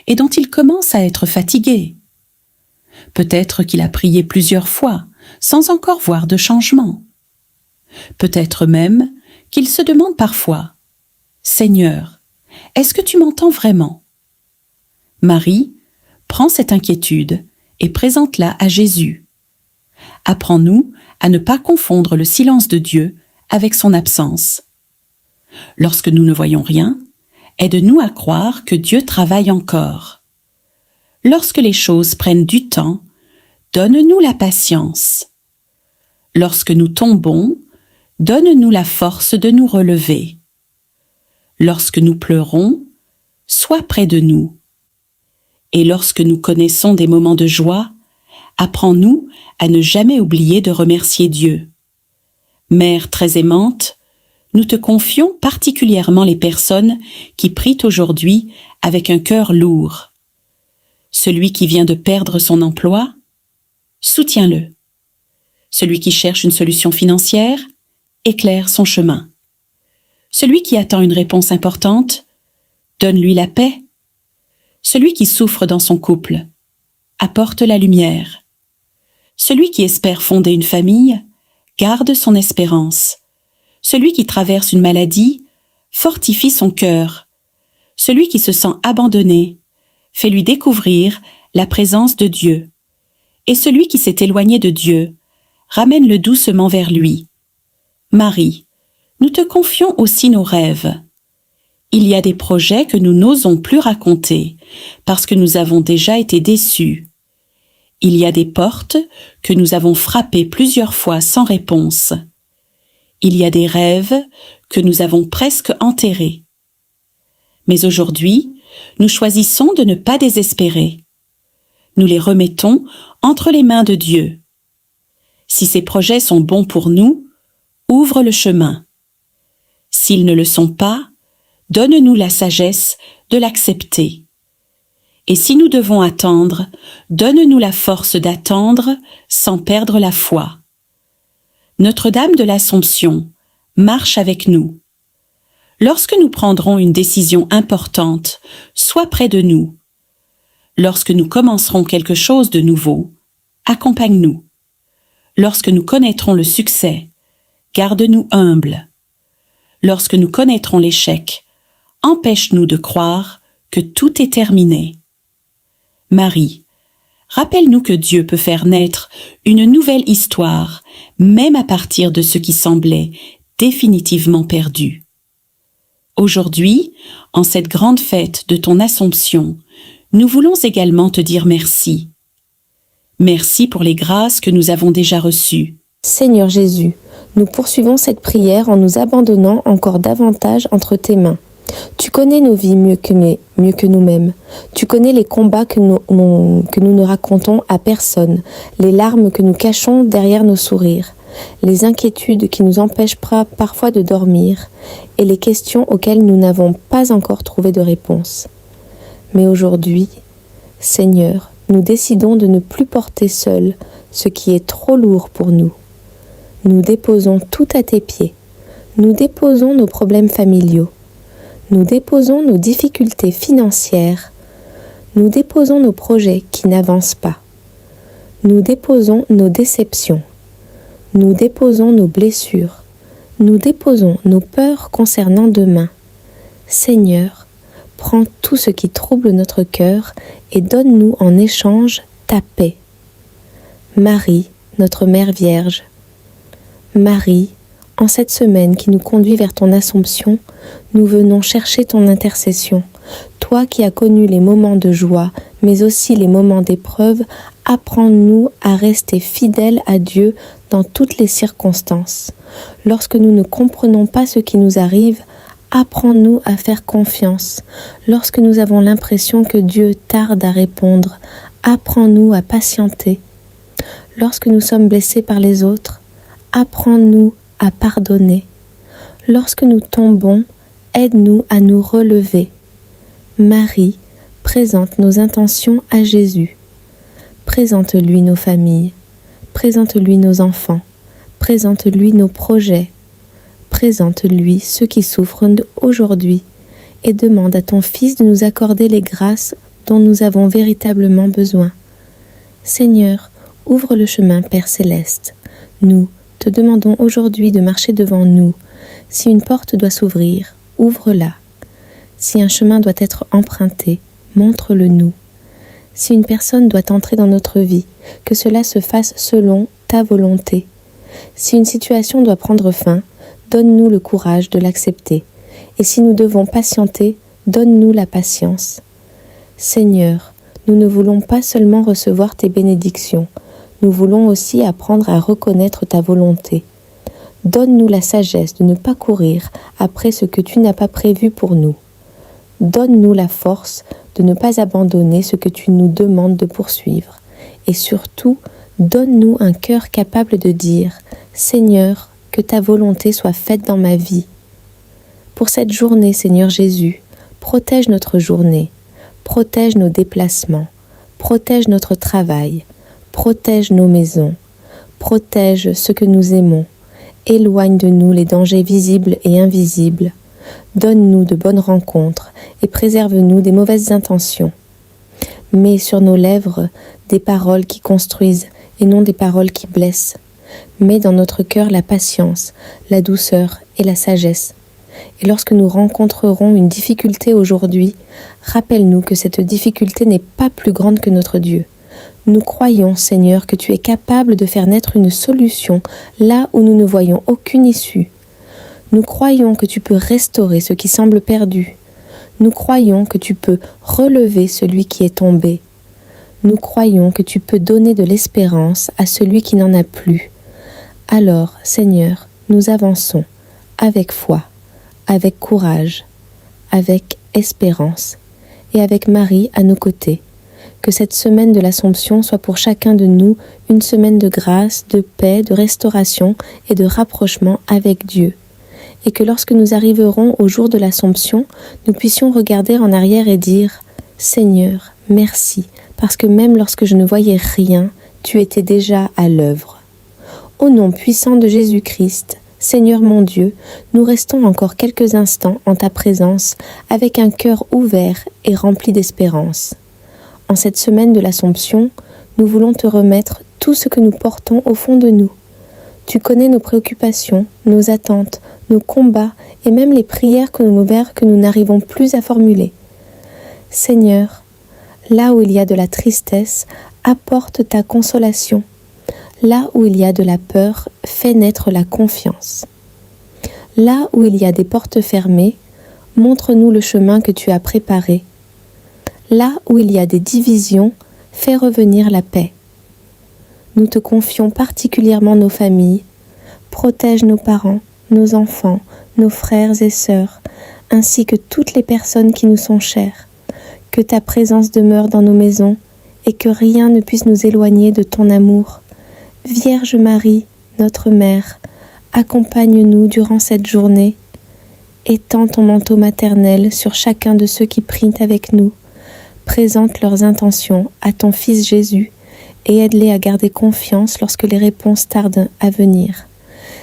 et dont il commence à être fatigué. Peut-être qu'il a prié plusieurs fois sans encore voir de changement. Peut-être même qu'il se demande parfois « Seigneur, est-ce que tu m'entends vraiment ?» Marie, prends cette inquiétude et présente-la à Jésus. Apprends-nous à ne pas confondre le silence de Dieu avec son absence. Lorsque nous ne voyons rien, aide-nous à croire que Dieu travaille encore. Lorsque les choses prennent du temps, donne-nous la patience. Lorsque nous tombons, donne-nous la force de nous relever. Lorsque nous pleurons, sois près de nous. Et lorsque nous connaissons des moments de joie, apprends-nous à ne jamais oublier de remercier Dieu. Mère très aimante, nous te confions particulièrement les personnes qui prient aujourd'hui avec un cœur lourd. Celui qui vient de perdre son emploi, soutiens-le. Celui qui cherche une solution financière, éclaire son chemin. Celui qui attend une réponse importante, donne-lui la paix. Celui qui souffre dans son couple, apporte la lumière. Celui qui espère fonder une famille, garde son espérance. Celui qui traverse une maladie, fortifie son cœur. Celui qui se sent abandonné, fais-lui découvrir la présence de Dieu. Et celui qui s'est éloigné de Dieu, ramène-le doucement vers lui. Marie, nous te confions aussi nos rêves. Il y a des projets que nous n'osons plus raconter parce que nous avons déjà été déçus. Il y a des portes que nous avons frappées plusieurs fois sans réponse. Il y a des rêves que nous avons presque enterrés. Mais aujourd'hui, nous choisissons de ne pas désespérer. Nous les remettons entre les mains de Dieu. Si ces projets sont bons pour nous, ouvre le chemin. S'ils ne le sont pas, donne-nous la sagesse de l'accepter. Et si nous devons attendre, donne-nous la force d'attendre sans perdre la foi. Notre-Dame de l'Assomption marche avec nous. Lorsque nous prendrons une décision importante, sois près de nous. Lorsque nous commencerons quelque chose de nouveau, accompagne-nous. Lorsque nous connaîtrons le succès, garde-nous humbles. Lorsque nous connaîtrons l'échec, empêche-nous de croire que tout est terminé. Marie, rappelle-nous que Dieu peut faire naître une nouvelle histoire, même à partir de ce qui semblait définitivement perdu. Aujourd'hui, en cette grande fête de ton Assomption, nous voulons également te dire merci. Merci pour les grâces que nous avons déjà reçues. Seigneur Jésus, nous poursuivons cette prière en nous abandonnant encore davantage entre tes mains. Tu connais nos vies mieux que nous-mêmes. Tu connais les combats que nous ne racontons à personne, les larmes que nous cachons derrière nos sourires, les inquiétudes qui nous empêchent parfois de dormir et les questions auxquelles nous n'avons pas encore trouvé de réponse. Mais aujourd'hui, Seigneur, nous décidons de ne plus porter seuls ce qui est trop lourd pour nous. Nous déposons tout à tes pieds. Nous déposons nos problèmes familiaux. Nous déposons nos difficultés financières. Nous déposons nos projets qui n'avancent pas. Nous déposons nos déceptions. Nous déposons nos blessures. Nous déposons nos peurs concernant demain. Seigneur, prends tout ce qui trouble notre cœur et donne-nous en échange ta paix. Marie, notre Mère Vierge. Marie, en cette semaine qui nous conduit vers ton Assomption, nous venons chercher ton intercession. Toi qui as connu les moments de joie, mais aussi les moments d'épreuve, apprends-nous à rester fidèles à Dieu dans toutes les circonstances. Lorsque nous ne comprenons pas ce qui nous arrive, apprends-nous à faire confiance. Lorsque nous avons l'impression que Dieu tarde à répondre, apprends-nous à patienter. Lorsque nous sommes blessés par les autres, apprends-nous à pardonner. Lorsque nous tombons, aide-nous à nous relever. Marie, présente nos intentions à Jésus. Présente-lui nos familles. Présente-lui nos enfants. Présente-lui nos projets. Présente-lui ceux qui souffrent aujourd'hui et demande à ton Fils de nous accorder les grâces dont nous avons véritablement besoin. Seigneur, ouvre le chemin, Père Céleste. Nous te demandons aujourd'hui de marcher devant nous. Si une porte doit s'ouvrir, ouvre-la. Si un chemin doit être emprunté, montre-le nous. Si une personne doit entrer dans notre vie, que cela se fasse selon ta volonté. Si une situation doit prendre fin, donne-nous le courage de l'accepter. Et si nous devons patienter, donne-nous la patience. Seigneur, nous ne voulons pas seulement recevoir tes bénédictions, nous voulons aussi apprendre à reconnaître ta volonté. Donne-nous la sagesse de ne pas courir après ce que tu n'as pas prévu pour nous. Donne-nous la force de ne pas abandonner ce que tu nous demandes de poursuivre. Et surtout, donne-nous un cœur capable de dire « Seigneur, que ta volonté soit faite dans ma vie. » Pour cette journée, Seigneur Jésus, protège notre journée, protège nos déplacements, protège notre travail, protège nos maisons, protège ce que nous aimons, éloigne de nous les dangers visibles et invisibles, donne-nous de bonnes rencontres et préserve-nous des mauvaises intentions. Mets sur nos lèvres des paroles qui construisent et non des paroles qui blessent. Mets dans notre cœur la patience, la douceur et la sagesse. Et lorsque nous rencontrerons une difficulté aujourd'hui, rappelle-nous que cette difficulté n'est pas plus grande que notre Dieu. Nous croyons, Seigneur, que tu es capable de faire naître une solution là où nous ne voyons aucune issue. Nous croyons que tu peux restaurer ce qui semble perdu. Nous croyons que tu peux relever celui qui est tombé. Nous croyons que tu peux donner de l'espérance à celui qui n'en a plus. Alors, Seigneur, nous avançons avec foi, avec courage, avec espérance et avec Marie à nos côtés. Que cette semaine de l'Assomption soit pour chacun de nous une semaine de grâce, de paix, de restauration et de rapprochement avec Dieu. Et que lorsque nous arriverons au jour de l'Assomption, nous puissions regarder en arrière et dire « Seigneur, merci, parce que même lorsque je ne voyais rien, tu étais déjà à l'œuvre. » Au nom puissant de Jésus-Christ, Seigneur mon Dieu, nous restons encore quelques instants en ta présence avec un cœur ouvert et rempli d'espérance. En cette semaine de l'Assomption, nous voulons te remettre tout ce que nous portons au fond de nous. Tu connais nos préoccupations, nos attentes, nos combats et même les prières que nous n'arrivons plus à formuler. Seigneur, là où il y a de la tristesse, apporte ta consolation. Là où il y a de la peur, fais naître la confiance. Là où il y a des portes fermées, montre-nous le chemin que tu as préparé. Là où il y a des divisions, fais revenir la paix. Nous te confions particulièrement nos familles. Protège nos parents, nos enfants, nos frères et sœurs, ainsi que toutes les personnes qui nous sont chères. Que ta présence demeure dans nos maisons et que rien ne puisse nous éloigner de ton amour. Vierge Marie, notre Mère, accompagne-nous durant cette journée. Étends ton manteau maternel sur chacun de ceux qui prient avec nous. Présente leurs intentions à ton Fils Jésus et aide-les à garder confiance lorsque les réponses tardent à venir.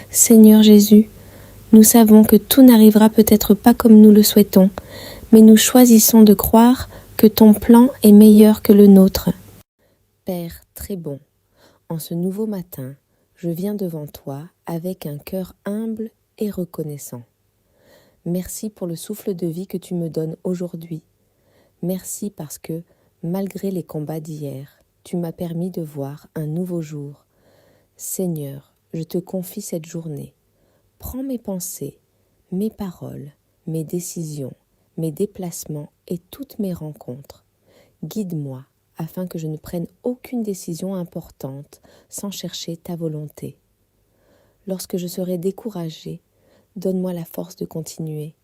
Seigneur Jésus, nous savons que tout n'arrivera peut-être pas comme nous le souhaitons, mais nous choisissons de croire que ton plan est meilleur que le nôtre. Père très bon, en ce nouveau matin, je viens devant toi avec un cœur humble et reconnaissant. Merci pour le souffle de vie que tu me donnes aujourd'hui. Merci parce que, malgré les combats d'hier, tu m'as permis de voir un nouveau jour. Seigneur, je te confie cette journée. Prends mes pensées, mes paroles, mes décisions, mes déplacements et toutes mes rencontres. Guide-moi afin que je ne prenne aucune décision importante sans chercher ta volonté. Lorsque je serai découragée, donne-moi la force de continuer.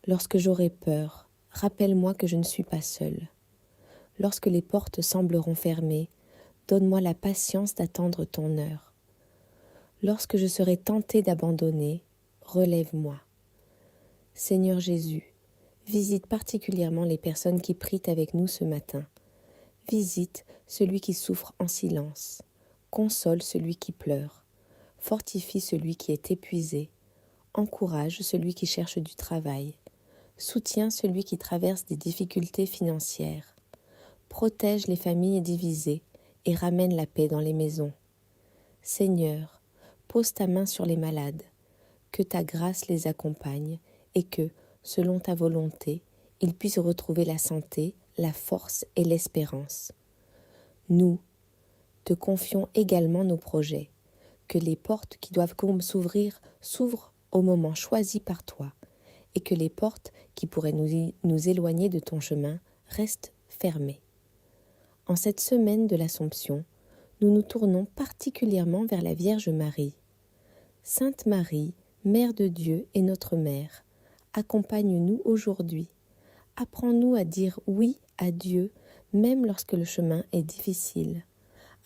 Lorsque j'aurai peur, rappelle-moi que je ne suis pas seule. Lorsque les portes sembleront fermées, donne-moi la patience d'attendre ton heure. Lorsque je serai tentée d'abandonner, relève-moi. Seigneur Jésus, visite particulièrement les personnes qui prient avec nous ce matin. Visite celui qui souffre en silence. Console celui qui pleure. Fortifie celui qui est épuisé. Encourage celui qui cherche du travail. Soutiens celui qui traverse des difficultés financières. Protège les familles divisées et ramène la paix dans les maisons. Seigneur, pose ta main sur les malades, que ta grâce les accompagne et que, selon ta volonté, ils puissent retrouver la santé, la force et l'espérance. Nous te confions également nos projets, que les portes qui doivent s'ouvrir s'ouvrent au moment choisi par toi, et que les portes qui pourraient nous éloigner de ton chemin restent fermées. En cette semaine de l'Assomption, nous nous tournons particulièrement vers la Vierge Marie. Sainte Marie, Mère de Dieu et notre Mère, accompagne-nous aujourd'hui. Apprends-nous à dire oui à Dieu, même lorsque le chemin est difficile.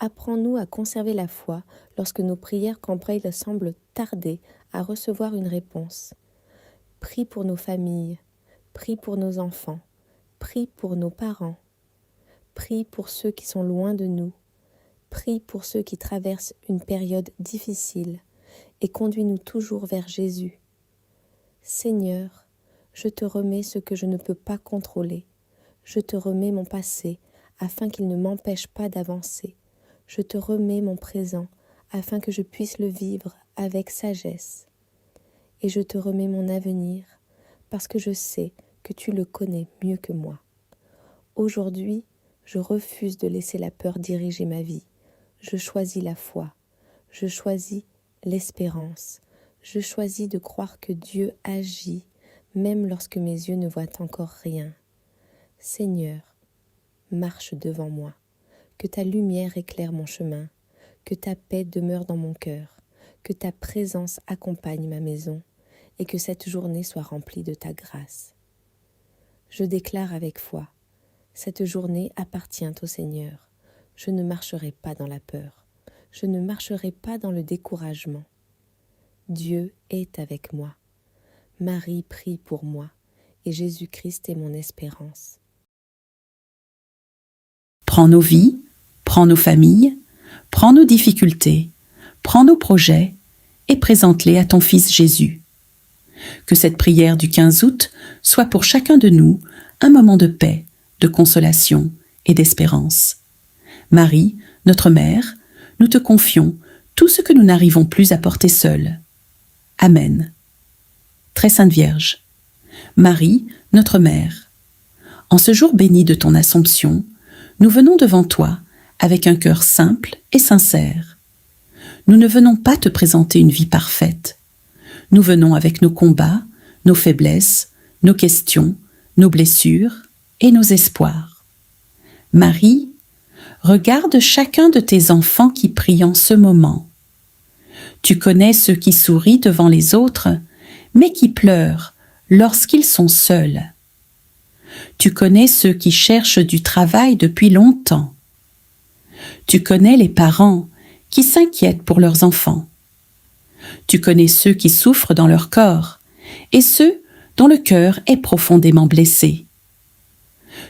Apprends-nous à conserver la foi lorsque nos prières campagnes semblent tarder à recevoir une réponse. Prie pour nos familles, prie pour nos enfants, prie pour nos parents, prie pour ceux qui sont loin de nous, prie pour ceux qui traversent une période difficile et conduis-nous toujours vers Jésus. Seigneur, je te remets ce que je ne peux pas contrôler. Je te remets mon passé afin qu'il ne m'empêche pas d'avancer. Je te remets mon présent afin que je puisse le vivre avec sagesse. Et je te remets mon avenir parce que je sais que tu le connais mieux que moi. Aujourd'hui, je refuse de laisser la peur diriger ma vie. Je choisis la foi. Je choisis l'espérance. Je choisis de croire que Dieu agit même lorsque mes yeux ne voient encore rien. Seigneur, marche devant moi. que ta lumière éclaire mon chemin, que ta paix demeure dans mon cœur, que ta présence accompagne ma maison et que cette journée soit remplie de ta grâce. Je déclare avec foi, cette journée appartient au Seigneur. Je ne marcherai pas dans la peur, je ne marcherai pas dans le découragement. Dieu est avec moi. Marie prie pour moi et Jésus-Christ est mon espérance. Prends nos vies, prends nos familles, prends nos difficultés, prends nos projets et présente-les à ton Fils Jésus. Que cette prière du 15 août soit pour chacun de nous un moment de paix, de consolation et d'espérance. Marie, notre Mère, nous te confions tout ce que nous n'arrivons plus à porter seuls. Amen. Très Sainte Vierge, Marie, notre Mère, en ce jour béni de ton Assomption, nous venons devant toi avec un cœur simple et sincère. Nous ne venons pas te présenter une vie parfaite. Nous venons avec nos combats, nos faiblesses, nos questions, nos blessures et nos espoirs. Marie, regarde chacun de tes enfants qui prient en ce moment. Tu connais ceux qui sourient devant les autres, mais qui pleurent lorsqu'ils sont seuls. Tu connais ceux qui cherchent du travail depuis longtemps. Tu connais les parents qui s'inquiètent pour leurs enfants. Tu connais ceux qui souffrent dans leur corps et ceux dont le cœur est profondément blessé.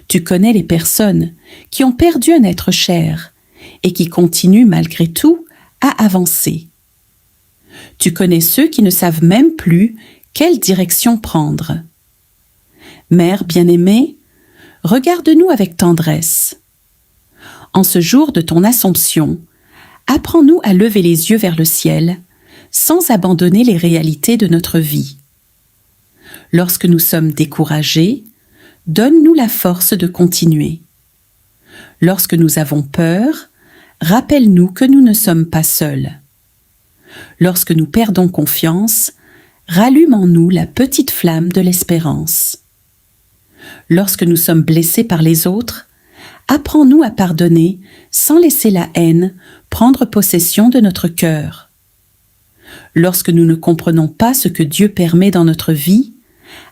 Tu connais les personnes qui ont perdu un être cher et qui continuent malgré tout à avancer. Tu connais ceux qui ne savent même plus quelle direction prendre. Mère bien-aimée, regarde-nous avec tendresse. En ce jour de ton Assomption, apprends-nous à lever les yeux vers le ciel sans abandonner les réalités de notre vie. Lorsque nous sommes découragés, donne-nous la force de continuer. Lorsque nous avons peur, rappelle-nous que nous ne sommes pas seuls. Lorsque nous perdons confiance, rallume en nous la petite flamme de l'espérance. Lorsque nous sommes blessés par les autres, apprends-nous à pardonner sans laisser la haine prendre possession de notre cœur. Lorsque nous ne comprenons pas ce que Dieu permet dans notre vie,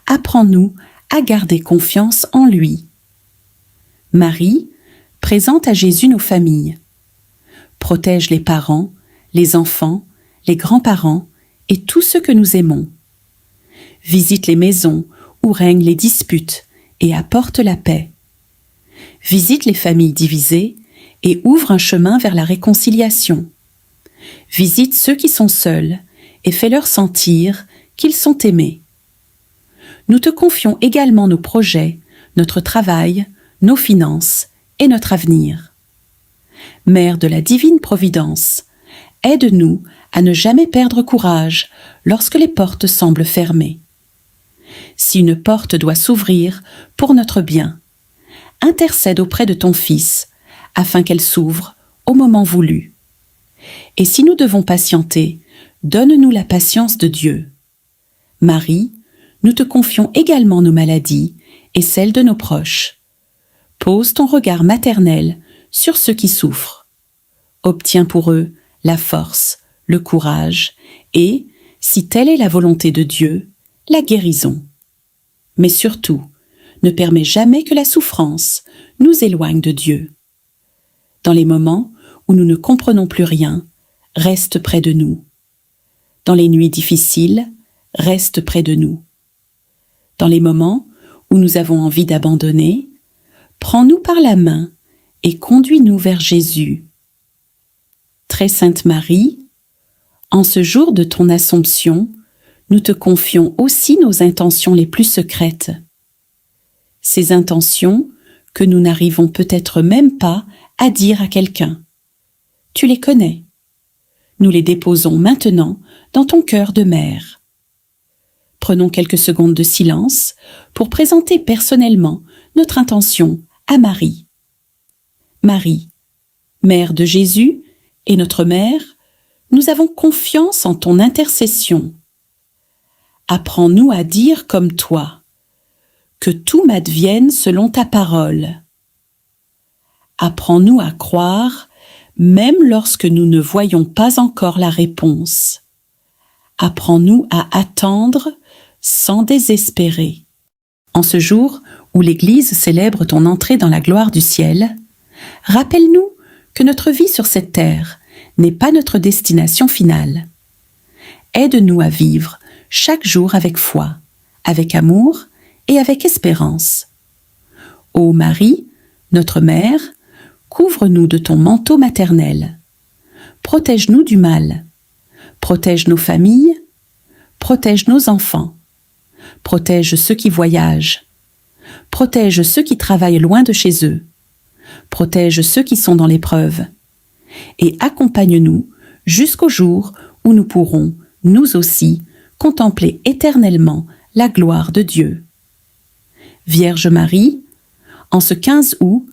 apprends-nous à garder confiance en lui. Marie, présente à Jésus nos familles. Protège les parents, les enfants, les grands-parents et tous ceux que nous aimons. Visite les maisons où règnent les disputes et apporte la paix. Visite les familles divisées et ouvre un chemin vers la réconciliation. Visite ceux qui sont seuls et fais-leur sentir qu'ils sont aimés. Nous te confions également nos projets, notre travail, nos finances et notre avenir. Mère de la divine providence, aide-nous à ne jamais perdre courage lorsque les portes semblent fermées. Si une porte doit s'ouvrir pour notre bien, intercède auprès de ton Fils afin qu'elle s'ouvre au moment voulu. Et si nous devons patienter, donne-nous la patience de Dieu. Marie, nous te confions également nos maladies et celles de nos proches. Pose ton regard maternel sur ceux qui souffrent. Obtiens pour eux la force, le courage et, si telle est la volonté de Dieu, la guérison. Mais surtout, ne permets jamais que la souffrance nous éloigne de Dieu. Dans les moments où nous ne comprenons plus rien, reste près de nous. Dans les nuits difficiles, reste près de nous. Dans les moments où nous avons envie d'abandonner, prends-nous par la main et conduis-nous vers Jésus. Très Sainte Marie, en ce jour de ton Assomption, nous te confions aussi nos intentions les plus secrètes. Ces intentions que nous n'arrivons peut-être même pas à dire à quelqu'un. Tu les connais. Nous les déposons maintenant dans ton cœur de mère. Prenons quelques secondes de silence pour présenter personnellement notre intention à Marie. Marie, Mère de Jésus et notre Mère, nous avons confiance en ton intercession. Apprends-nous à dire comme toi, que tout m'advienne selon ta parole. Apprends-nous à croire, même lorsque nous ne voyons pas encore la réponse. Apprends-nous à attendre sans désespérer. En ce jour où l'Église célèbre ton entrée dans la gloire du ciel, rappelle-nous que notre vie sur cette terre n'est pas notre destination finale. Aide-nous à vivre chaque jour avec foi, avec amour et avec espérance. Ô Marie, notre Mère, couvre-nous de ton manteau maternel. Protège-nous du mal. Protège nos familles. Protège nos enfants. Protège ceux qui voyagent. Protège ceux qui travaillent loin de chez eux. Protège ceux qui sont dans l'épreuve. Et accompagne-nous jusqu'au jour où nous pourrons, nous aussi, contempler éternellement la gloire de Dieu. Vierge Marie, en ce 15 août,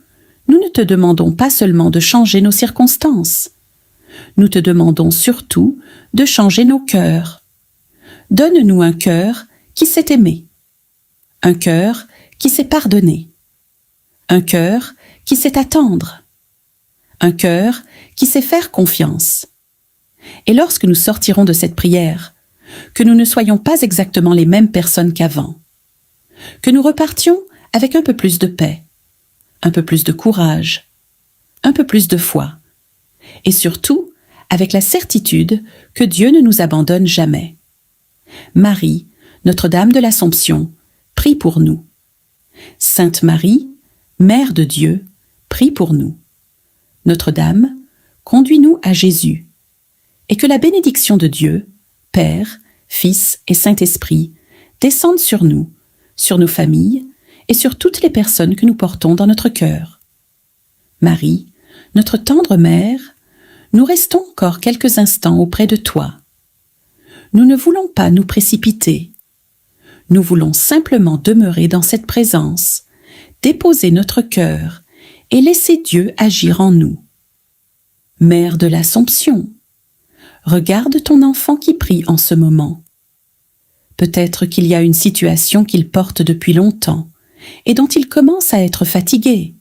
nous ne te demandons pas seulement de changer nos circonstances. Nous te demandons surtout de changer nos cœurs. Donne-nous un cœur qui sait aimer, un cœur qui sait pardonner, un cœur qui sait attendre, un cœur qui sait faire confiance. Et lorsque nous sortirons de cette prière, que nous ne soyons pas exactement les mêmes personnes qu'avant, que nous repartions avec un peu plus de paix, un peu plus de courage, un peu plus de foi, et surtout avec la certitude que Dieu ne nous abandonne jamais. Marie, Notre-Dame de l'Assomption, prie pour nous. Sainte Marie, Mère de Dieu, prie pour nous. Notre-Dame, conduis-nous à Jésus, et que la bénédiction de Dieu, Père, Fils et Saint-Esprit, descende sur nous, sur nos familles et sur toutes les personnes que nous portons dans notre cœur. Marie, notre tendre Mère, nous restons encore quelques instants auprès de toi. Nous ne voulons pas nous précipiter. Nous voulons simplement demeurer dans cette présence, déposer notre cœur et laisser Dieu agir en nous. Mère de l'Assomption, regarde ton enfant qui prie en ce moment. Peut-être qu'il y a une situation qu'il porte depuis longtemps et dont il commence à être fatigué.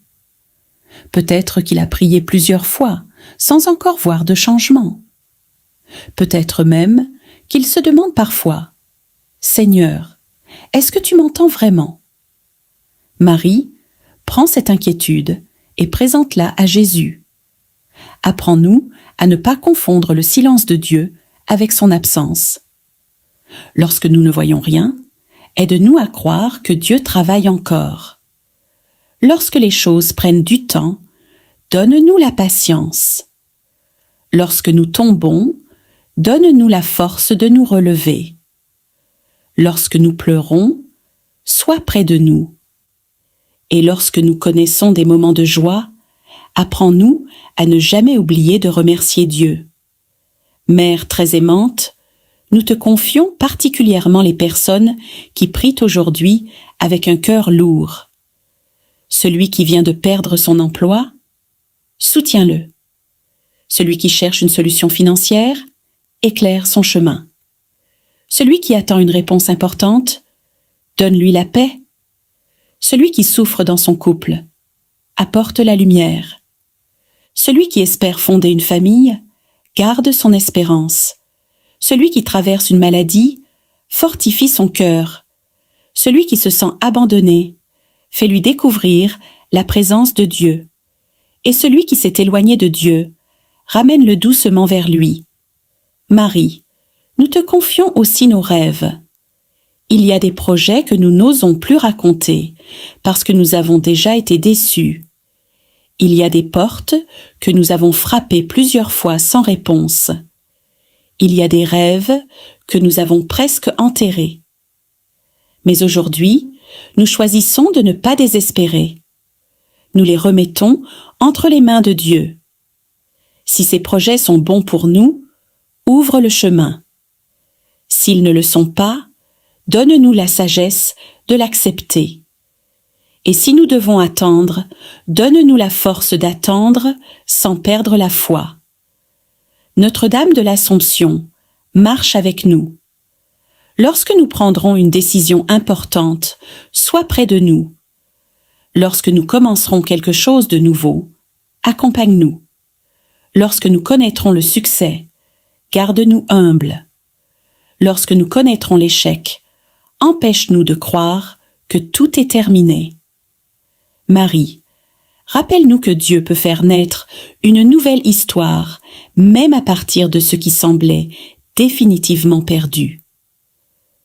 Peut-être qu'il a prié plusieurs fois sans encore voir de changement. Peut-être même qu'il se demande parfois « Seigneur, est-ce que tu m'entends vraiment ?» Marie, prends cette inquiétude et présente-la à Jésus. Apprends-nous à ne pas confondre le silence de Dieu avec son absence. Lorsque nous ne voyons rien, aide-nous à croire que Dieu travaille encore. Lorsque les choses prennent du temps, donne-nous la patience. Lorsque nous tombons, donne-nous la force de nous relever. Lorsque nous pleurons, sois près de nous. Et lorsque nous connaissons des moments de joie, apprends-nous à ne jamais oublier de remercier Dieu. Mère très aimante, nous te confions particulièrement les personnes qui prient aujourd'hui avec un cœur lourd. Celui qui vient de perdre son emploi, soutiens-le. Celui qui cherche une solution financière, éclaire son chemin. Celui qui attend une réponse importante, donne-lui la paix. Celui qui souffre dans son couple, apporte la lumière. Celui qui espère fonder une famille, garde son espérance. Celui qui traverse une maladie, fortifie son cœur. Celui qui se sent abandonné, fais-lui découvrir la présence de Dieu. Et celui qui s'est éloigné de Dieu, ramène-le doucement vers lui. Marie, nous te confions aussi nos rêves. Il y a des projets que nous n'osons plus raconter, parce que nous avons déjà été déçus. Il y a des portes que nous avons frappées plusieurs fois sans réponse. Il y a des rêves que nous avons presque enterrés. Mais aujourd'hui, nous choisissons de ne pas désespérer. Nous les remettons entre les mains de Dieu. Si ces projets sont bons pour nous, ouvre le chemin. S'ils ne le sont pas, donne-nous la sagesse de l'accepter. Et si nous devons attendre, donne-nous la force d'attendre sans perdre la foi. Notre-Dame de l'Assomption, marche avec nous. Lorsque nous prendrons une décision importante, sois près de nous. Lorsque nous commencerons quelque chose de nouveau, accompagne-nous. Lorsque nous connaîtrons le succès, garde-nous humbles. Lorsque nous connaîtrons l'échec, empêche-nous de croire que tout est terminé. Marie, rappelle-nous que Dieu peut faire naître une nouvelle histoire, même à partir de ce qui semblait définitivement perdu.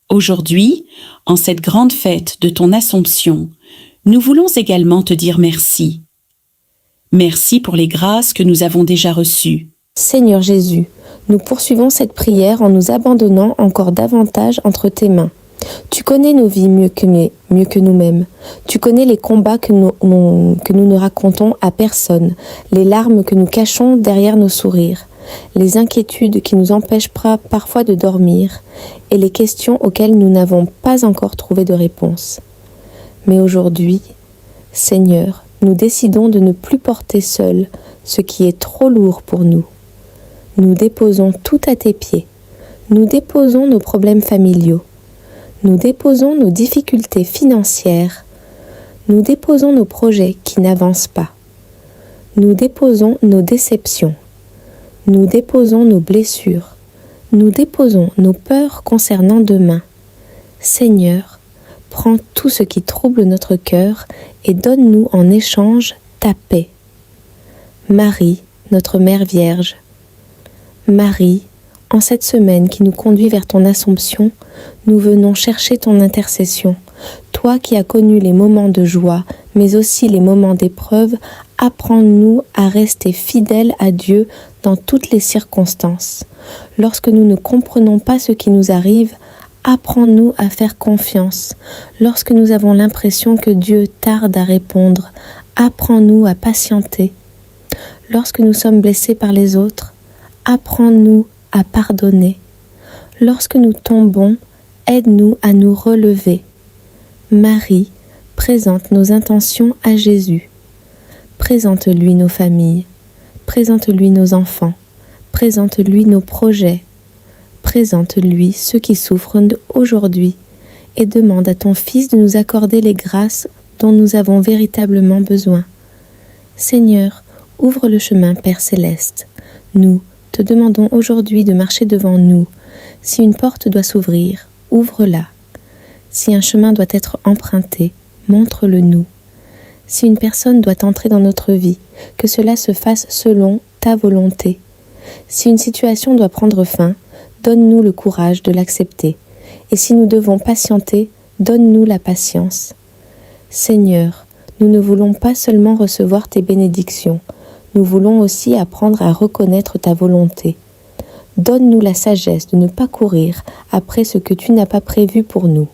Aujourd'hui, en cette grande fête de ton Assomption, nous voulons également te dire merci. Merci pour les grâces que nous avons déjà reçues. Seigneur Jésus, nous poursuivons cette prière en nous abandonnant encore davantage entre tes mains. Tu connais nos vies mieux que nous-mêmes. Tu connais les combats que nous ne racontons à personne, les larmes que nous cachons derrière nos sourires, les inquiétudes qui nous empêchent parfois de dormir et les questions auxquelles nous n'avons pas encore trouvé de réponse. Mais aujourd'hui, Seigneur, nous décidons de ne plus porter seuls ce qui est trop lourd pour nous. Nous déposons tout à tes pieds. Nous déposons nos problèmes familiaux. Nous déposons nos difficultés financières. Nous déposons nos projets qui n'avancent pas. Nous déposons nos déceptions. Nous déposons nos blessures. Nous déposons nos peurs concernant demain. Seigneur, prends tout ce qui trouble notre cœur et donne-nous en échange ta paix. Marie, notre Mère Vierge. Marie, en cette semaine qui nous conduit vers ton Assomption, nous venons chercher ton intercession. Toi qui as connu les moments de joie, mais aussi les moments d'épreuve, apprends-nous à rester fidèles à Dieu dans toutes les circonstances. Lorsque nous ne comprenons pas ce qui nous arrive, apprends-nous à faire confiance. Lorsque nous avons l'impression que Dieu tarde à répondre, apprends-nous à patienter. Lorsque nous sommes blessés par les autres, apprends-nous à pardonner. Lorsque nous tombons, aide-nous à nous relever. Marie, présente nos intentions à Jésus. Présente-lui nos familles. Présente-lui nos enfants. Présente-lui nos projets. Présente-lui ceux qui souffrent aujourd'hui et demande à ton Fils de nous accorder les grâces dont nous avons véritablement besoin. Seigneur, ouvre le chemin, Père Céleste. Nous te demandons aujourd'hui de marcher devant nous. Si une porte doit s'ouvrir, ouvre-la. Si un chemin doit être emprunté, montre-le-nous. Si une personne doit entrer dans notre vie, que cela se fasse selon ta volonté. Si une situation doit prendre fin, donne-nous le courage de l'accepter. Et si nous devons patienter, donne-nous la patience. Seigneur, nous ne voulons pas seulement recevoir tes bénédictions, nous voulons aussi apprendre à reconnaître ta volonté. Donne-nous la sagesse de ne pas courir après ce que tu n'as pas prévu pour nous.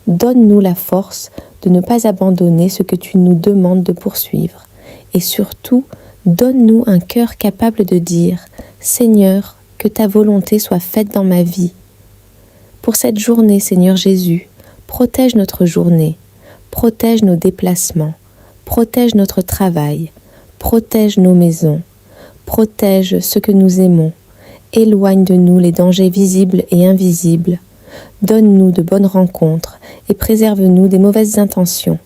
Donne-nous la force de ne pas abandonner ce que tu nous demandes de poursuivre. Et surtout, donne-nous un cœur capable de dire « Seigneur, que ta volonté soit faite dans ma vie ». Pour cette journée, Seigneur Jésus, protège notre journée, protège nos déplacements, protège notre travail, protège nos maisons, protège ce que nous aimons, éloigne de nous les dangers visibles et invisibles, donne-nous de bonnes rencontres et préserve-nous des mauvaises intentions.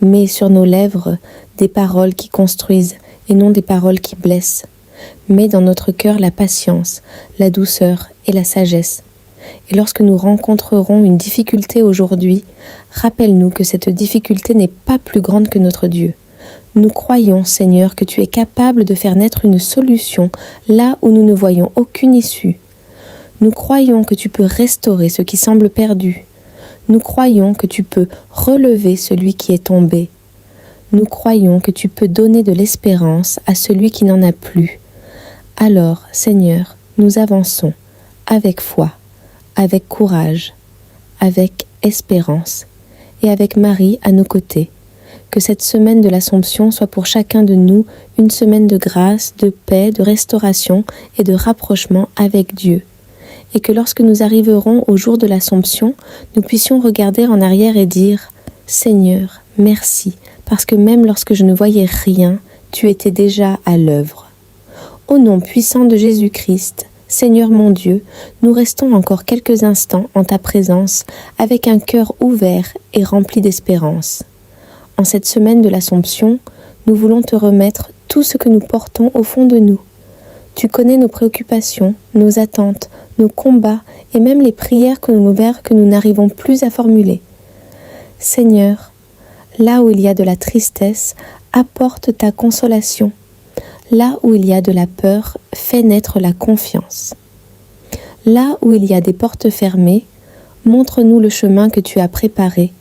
Mets sur nos lèvres des paroles qui construisent et non des paroles qui blessent. Mets dans notre cœur la patience, la douceur et la sagesse. Et lorsque nous rencontrerons une difficulté aujourd'hui, rappelle-nous que cette difficulté n'est pas plus grande que notre Dieu. Nous croyons, Seigneur, que tu es capable de faire naître une solution là où nous ne voyons aucune issue. Nous croyons que tu peux restaurer ce qui semble perdu. Nous croyons que tu peux relever celui qui est tombé. Nous croyons que tu peux donner de l'espérance à celui qui n'en a plus. Alors, Seigneur, nous avançons avec foi, avec courage, avec espérance et avec Marie à nos côtés. Que cette semaine de l'Assomption soit pour chacun de nous une semaine de grâce, de paix, de restauration et de rapprochement avec Dieu. Et que lorsque nous arriverons au jour de l'Assomption, nous puissions regarder en arrière et dire « Seigneur, merci, parce que même lorsque je ne voyais rien, tu étais déjà à l'œuvre. » Au nom puissant de Jésus-Christ, Seigneur mon Dieu, nous restons encore quelques instants en ta présence avec un cœur ouvert et rempli d'espérance. En cette semaine de l'Assomption, nous voulons te remettre tout ce que nous portons au fond de nous. Tu connais nos préoccupations, nos attentes, nos combats et même les prières que nous n'arrivons plus à formuler. Seigneur, là où il y a de la tristesse, apporte ta consolation. Là où il y a de la peur, fais naître la confiance. Là où il y a des portes fermées, montre-nous le chemin que tu as préparé.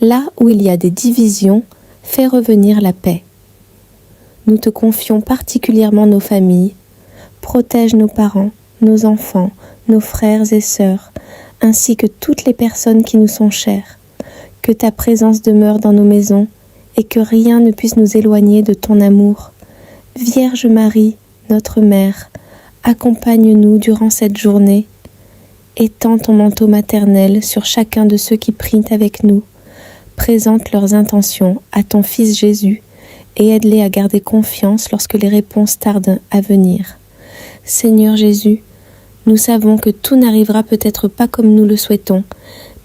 Là où il y a des divisions, fais revenir la paix. Nous te confions particulièrement nos familles. Protège nos parents, nos enfants, nos frères et sœurs, ainsi que toutes les personnes qui nous sont chères. Que ta présence demeure dans nos maisons et que rien ne puisse nous éloigner de ton amour. Vierge Marie, notre Mère, accompagne-nous durant cette journée. Étends ton manteau maternel sur chacun de ceux qui prient avec nous. Présente leurs intentions à ton Fils Jésus et aide-les à garder confiance lorsque les réponses tardent à venir. Seigneur Jésus, nous savons que tout n'arrivera peut-être pas comme nous le souhaitons,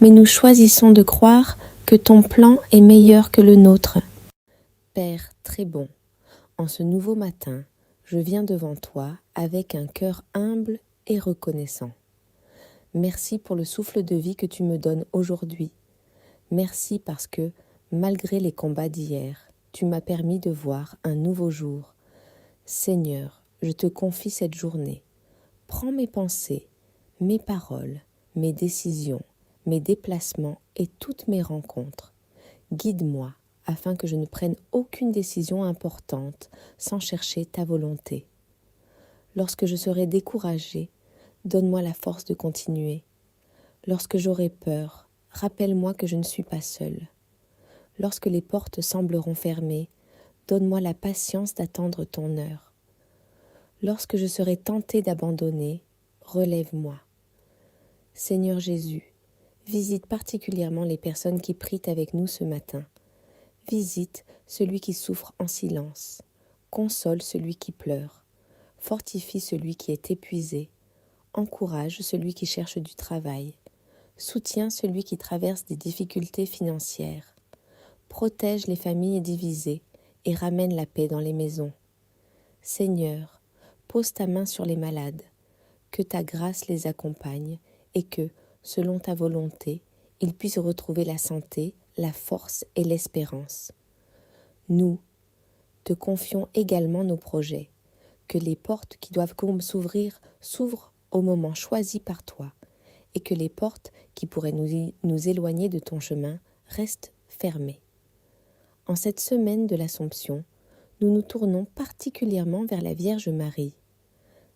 mais nous choisissons de croire que ton plan est meilleur que le nôtre. Père très bon, en ce nouveau matin, je viens devant toi avec un cœur humble et reconnaissant. Merci pour le souffle de vie que tu me donnes aujourd'hui. Merci parce que, malgré les combats d'hier, tu m'as permis de voir un nouveau jour. Seigneur, je te confie cette journée. Prends mes pensées, mes paroles, mes décisions, mes déplacements et toutes mes rencontres. Guide-moi afin que je ne prenne aucune décision importante sans chercher ta volonté. Lorsque je serai découragée, donne-moi la force de continuer. Lorsque j'aurai peur, rappelle-moi que je ne suis pas seule. Lorsque les portes sembleront fermées, donne-moi la patience d'attendre ton heure. Lorsque je serai tentée d'abandonner, relève-moi. Seigneur Jésus, visite particulièrement les personnes qui prient avec nous ce matin. Visite celui qui souffre en silence. Console celui qui pleure. Fortifie celui qui est épuisé. Encourage celui qui cherche du travail. Soutiens celui qui traverse des difficultés financières. Protège les familles divisées et ramène la paix dans les maisons. Seigneur, pose ta main sur les malades, que ta grâce les accompagne et que, selon ta volonté, ils puissent retrouver la santé, la force et l'espérance. Nous te confions également nos projets, que les portes qui doivent s'ouvrir s'ouvrent au moment choisi par toi et que les portes qui pourraient nous éloigner de ton chemin restent fermées. En cette semaine de l'Assomption, nous nous tournons particulièrement vers la Vierge Marie.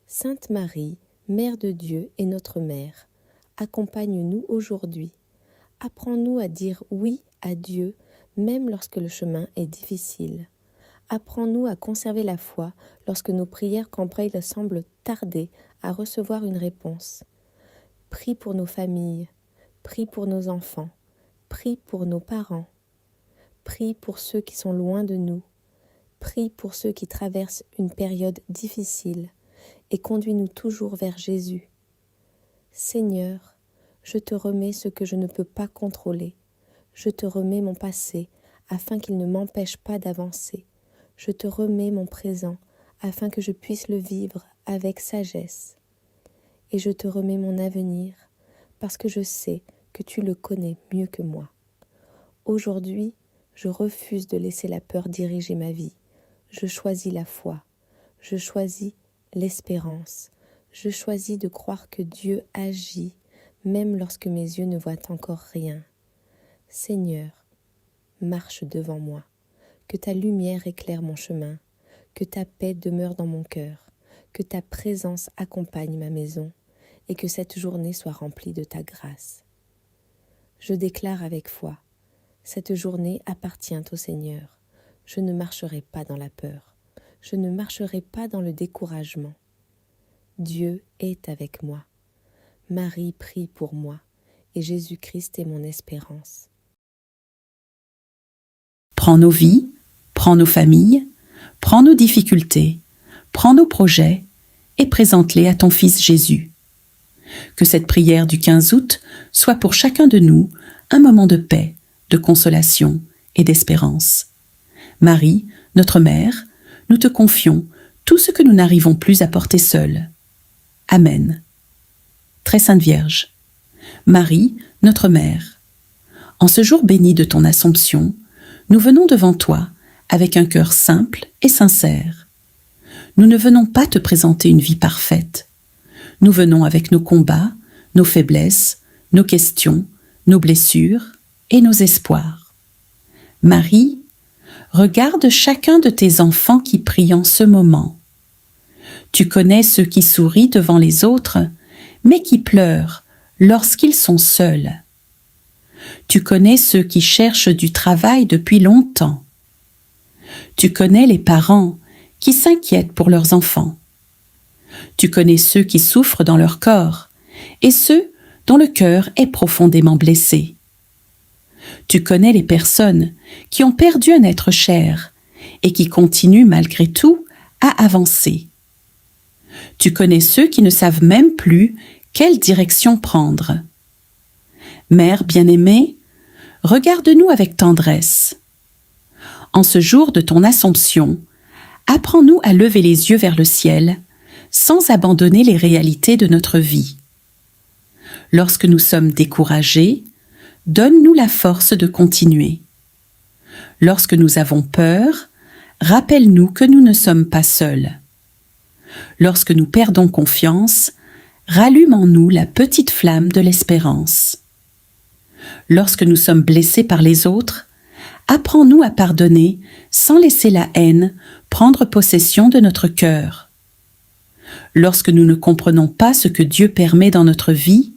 Sainte Marie, Mère de Dieu et notre Mère, accompagne-nous aujourd'hui. Apprends-nous à dire oui à Dieu, même lorsque le chemin est difficile. Apprends-nous à conserver la foi lorsque nos prières campagnes semblent tarder à recevoir une réponse. Prie pour nos familles, prie pour nos enfants, prie pour nos parents. Prie pour ceux qui sont loin de nous. Prie pour ceux qui traversent une période difficile et conduis-nous toujours vers Jésus. Seigneur, je te remets ce que je ne peux pas contrôler. Je te remets mon passé afin qu'il ne m'empêche pas d'avancer. Je te remets mon présent afin que je puisse le vivre avec sagesse. Et je te remets mon avenir parce que je sais que tu le connais mieux que moi. Aujourd'hui, je refuse de laisser la peur diriger ma vie. Je choisis la foi. Je choisis l'espérance. Je choisis de croire que Dieu agit, même lorsque mes yeux ne voient encore rien. Seigneur, marche devant moi. Que ta lumière éclaire mon chemin. Que ta paix demeure dans mon cœur. Que ta présence accompagne ma maison. Et que cette journée soit remplie de ta grâce. Je déclare avec foi. Cette journée appartient au Seigneur. Je ne marcherai pas dans la peur. Je ne marcherai pas dans le découragement. Dieu est avec moi. Marie prie pour moi et Jésus-Christ est mon espérance. Prends nos vies, prends nos familles, prends nos difficultés, prends nos projets et présente-les à ton Fils Jésus. Que cette prière du 15 août soit pour chacun de nous un moment de paix, de consolation et d'espérance. Marie, notre Mère, nous te confions tout ce que nous n'arrivons plus à porter seuls. Amen. Très Sainte Vierge, Marie, notre Mère, en ce jour béni de ton Assomption, nous venons devant toi avec un cœur simple et sincère. Nous ne venons pas te présenter une vie parfaite. Nous venons avec nos combats, nos faiblesses, nos questions, nos blessures et nos espoirs. Marie, regarde chacun de tes enfants qui prient en ce moment. Tu connais ceux qui sourient devant les autres, mais qui pleurent lorsqu'ils sont seuls. Tu connais ceux qui cherchent du travail depuis longtemps. Tu connais les parents qui s'inquiètent pour leurs enfants. Tu connais ceux qui souffrent dans leur corps et ceux dont le cœur est profondément blessé. Tu connais les personnes qui ont perdu un être cher et qui continuent malgré tout à avancer. Tu connais ceux qui ne savent même plus quelle direction prendre. Mère bien-aimée, regarde-nous avec tendresse. En ce jour de ton Assomption, apprends-nous à lever les yeux vers le ciel sans abandonner les réalités de notre vie. Lorsque nous sommes découragés, donne-nous la force de continuer. Lorsque nous avons peur, rappelle-nous que nous ne sommes pas seuls. Lorsque nous perdons confiance, rallume en nous la petite flamme de l'espérance. Lorsque nous sommes blessés par les autres, apprends-nous à pardonner sans laisser la haine prendre possession de notre cœur. Lorsque nous ne comprenons pas ce que Dieu permet dans notre vie,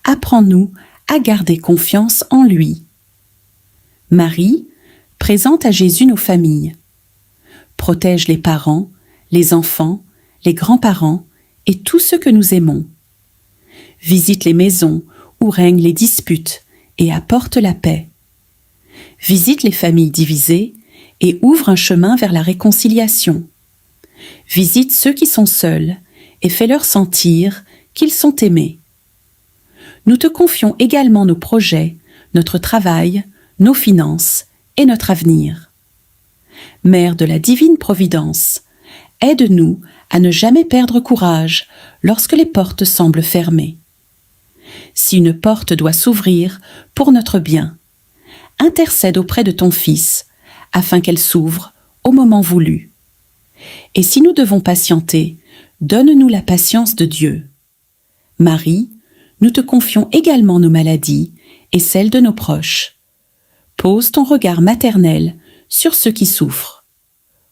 apprends-nous à garder confiance en lui. Marie, présente à Jésus nos familles. Protège les parents, les enfants, les grands-parents et tous ceux que nous aimons. Visite les maisons où règnent les disputes et apporte la paix. Visite les familles divisées et ouvre un chemin vers la réconciliation. Visite ceux qui sont seuls et fais-leur sentir qu'ils sont aimés. Nous te confions également nos projets, notre travail, nos finances et notre avenir. Mère de la divine providence, aide-nous à ne jamais perdre courage lorsque les portes semblent fermées. Si une porte doit s'ouvrir pour notre bien, intercède auprès de ton Fils afin qu'elle s'ouvre au moment voulu. Et si nous devons patienter, donne-nous la patience de Dieu. Marie, nous te confions également nos maladies et celles de nos proches. Pose ton regard maternel sur ceux qui souffrent.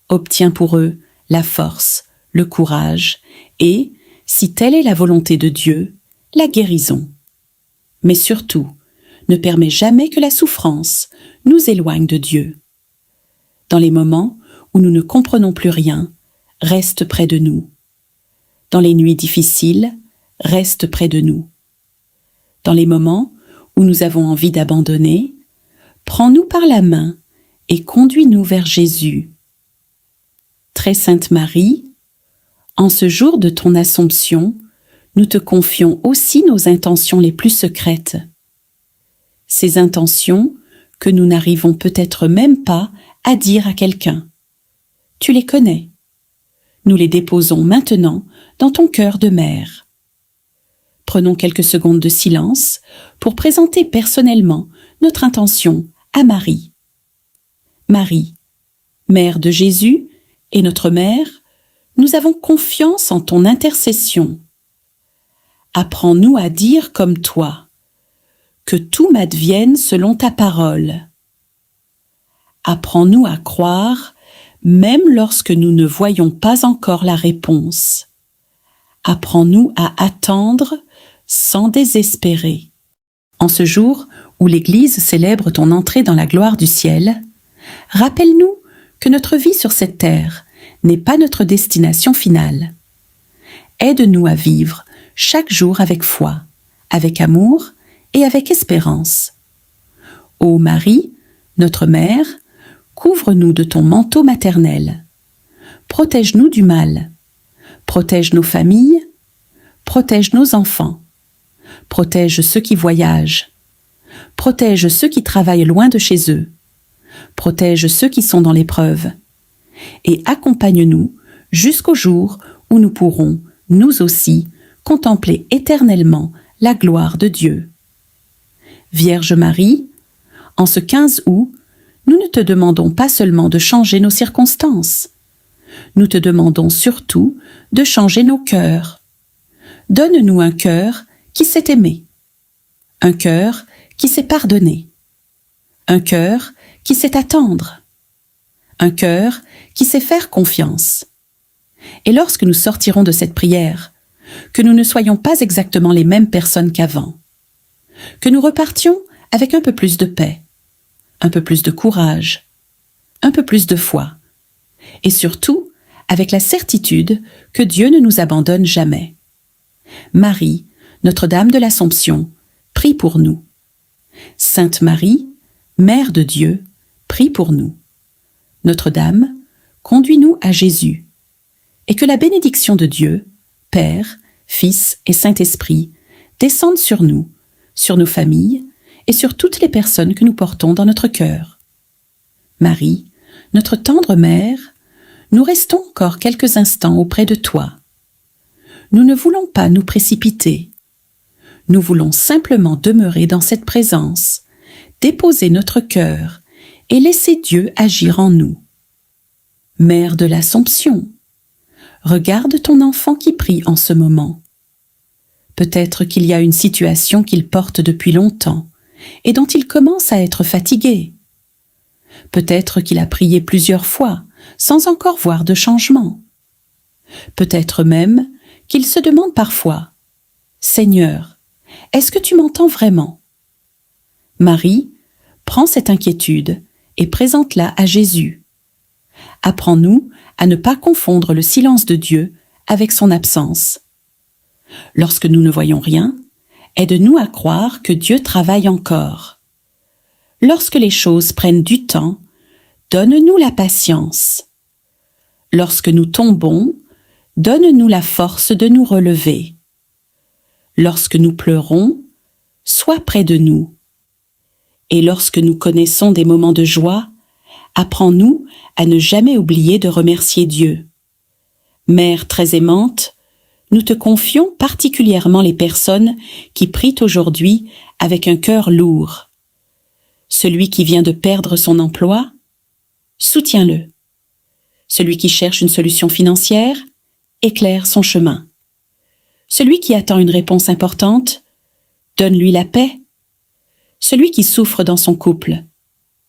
Obtiens pour eux la force, le courage et, si telle est la volonté de Dieu, la guérison. Mais surtout, ne permets jamais que la souffrance nous éloigne de Dieu. Dans les moments où nous ne comprenons plus rien, reste près de nous. Dans les nuits difficiles, reste près de nous. Dans les moments où nous avons envie d'abandonner, prends-nous par la main et conduis-nous vers Jésus. Très Sainte Marie, en ce jour de ton Assomption, nous te confions aussi nos intentions les plus secrètes. Ces intentions que nous n'arrivons peut-être même pas à dire à quelqu'un. Tu les connais. Nous les déposons maintenant dans ton cœur de mère. Prenons quelques secondes de silence pour présenter personnellement notre intention à Marie. Marie, Mère de Jésus et notre Mère, nous avons confiance en ton intercession. Apprends-nous à dire comme toi, que tout m'advienne selon ta parole. Apprends-nous à croire, même lorsque nous ne voyons pas encore la réponse. Apprends-nous à attendre sans désespérer. En ce jour où l'Église célèbre ton entrée dans la gloire du ciel, rappelle-nous que notre vie sur cette terre n'est pas notre destination finale. Aide-nous à vivre chaque jour avec foi, avec amour et avec espérance. Ô Marie, notre Mère, couvre-nous de ton manteau maternel. Protège-nous du mal. Protège nos familles. Protège nos enfants. Protège ceux qui voyagent. Protège ceux qui travaillent loin de chez eux. Protège ceux qui sont dans l'épreuve. et accompagne-nous jusqu'au jour où nous pourrons, nous aussi, contempler éternellement la gloire de Dieu. Vierge Marie, en ce 15 août, nous ne te demandons pas seulement de changer nos circonstances. Nous te demandons surtout de changer nos cœurs. Donne-nous un cœur qui sait aimer, un cœur qui sait pardonner, un cœur qui sait attendre, un cœur qui sait faire confiance. Et lorsque nous sortirons de cette prière, que nous ne soyons pas exactement les mêmes personnes qu'avant, que nous repartions avec un peu plus de paix, un peu plus de courage, un peu plus de foi, et surtout avec la certitude que Dieu ne nous abandonne jamais. Marie, Notre-Dame de l'Assomption, prie pour nous. Sainte Marie, Mère de Dieu, prie pour nous. Notre-Dame, conduis-nous à Jésus, et que la bénédiction de Dieu, Père, Fils et Saint-Esprit, descende sur nous, sur nos familles et sur toutes les personnes que nous portons dans notre cœur. Marie, notre tendre Mère, nous restons encore quelques instants auprès de toi. Nous ne voulons pas nous précipiter. Nous voulons simplement demeurer dans cette présence, déposer notre cœur et laisser Dieu agir en nous. Mère de l'Assomption, regarde ton enfant qui prie en ce moment. Peut-être qu'il y a une situation qu'il porte depuis longtemps et dont il commence à être fatigué. Peut-être qu'il a prié plusieurs fois sans encore voir de changement. Peut-être même qu'il se demande parfois « Seigneur, est-ce que tu m'entends vraiment ?» Marie, prends cette inquiétude et présente-la à Jésus. Apprends-nous à ne pas confondre le silence de Dieu avec son absence. Lorsque nous ne voyons rien, aide-nous à croire que Dieu travaille encore. Lorsque les choses prennent du temps, donne-nous la patience. Lorsque nous tombons, donne-nous la force de nous relever. Lorsque nous pleurons, sois près de nous. Et lorsque nous connaissons des moments de joie, apprends-nous à ne jamais oublier de remercier Dieu. Mère très aimante, nous te confions particulièrement les personnes qui prient aujourd'hui avec un cœur lourd. Celui qui vient de perdre son emploi, soutiens-le. Celui qui cherche une solution financière, éclaire son chemin. Celui qui attend une réponse importante, donne-lui la paix. Celui qui souffre dans son couple,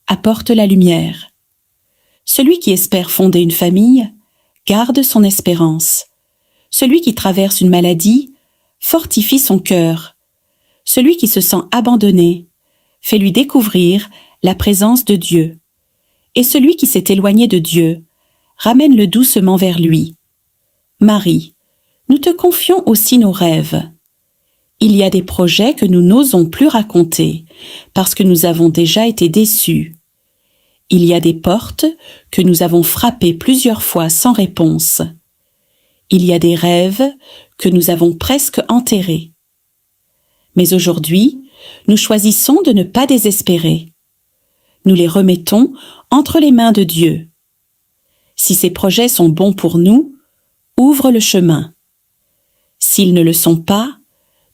apporte la lumière. Celui qui espère fonder une famille, garde son espérance. Celui qui traverse une maladie, fortifie son cœur. Celui qui se sent abandonné, fais-lui découvrir la présence de Dieu. Et celui qui s'est éloigné de Dieu, ramène-le doucement vers lui. Marie, nous te confions aussi nos rêves. Il y a des projets que nous n'osons plus raconter parce que nous avons déjà été déçus. Il y a des portes que nous avons frappées plusieurs fois sans réponse. Il y a des rêves que nous avons presque enterrés. Mais aujourd'hui, nous choisissons de ne pas désespérer. Nous les remettons entre les mains de Dieu. Si ces projets sont bons pour nous, ouvre le chemin. S'ils ne le sont pas,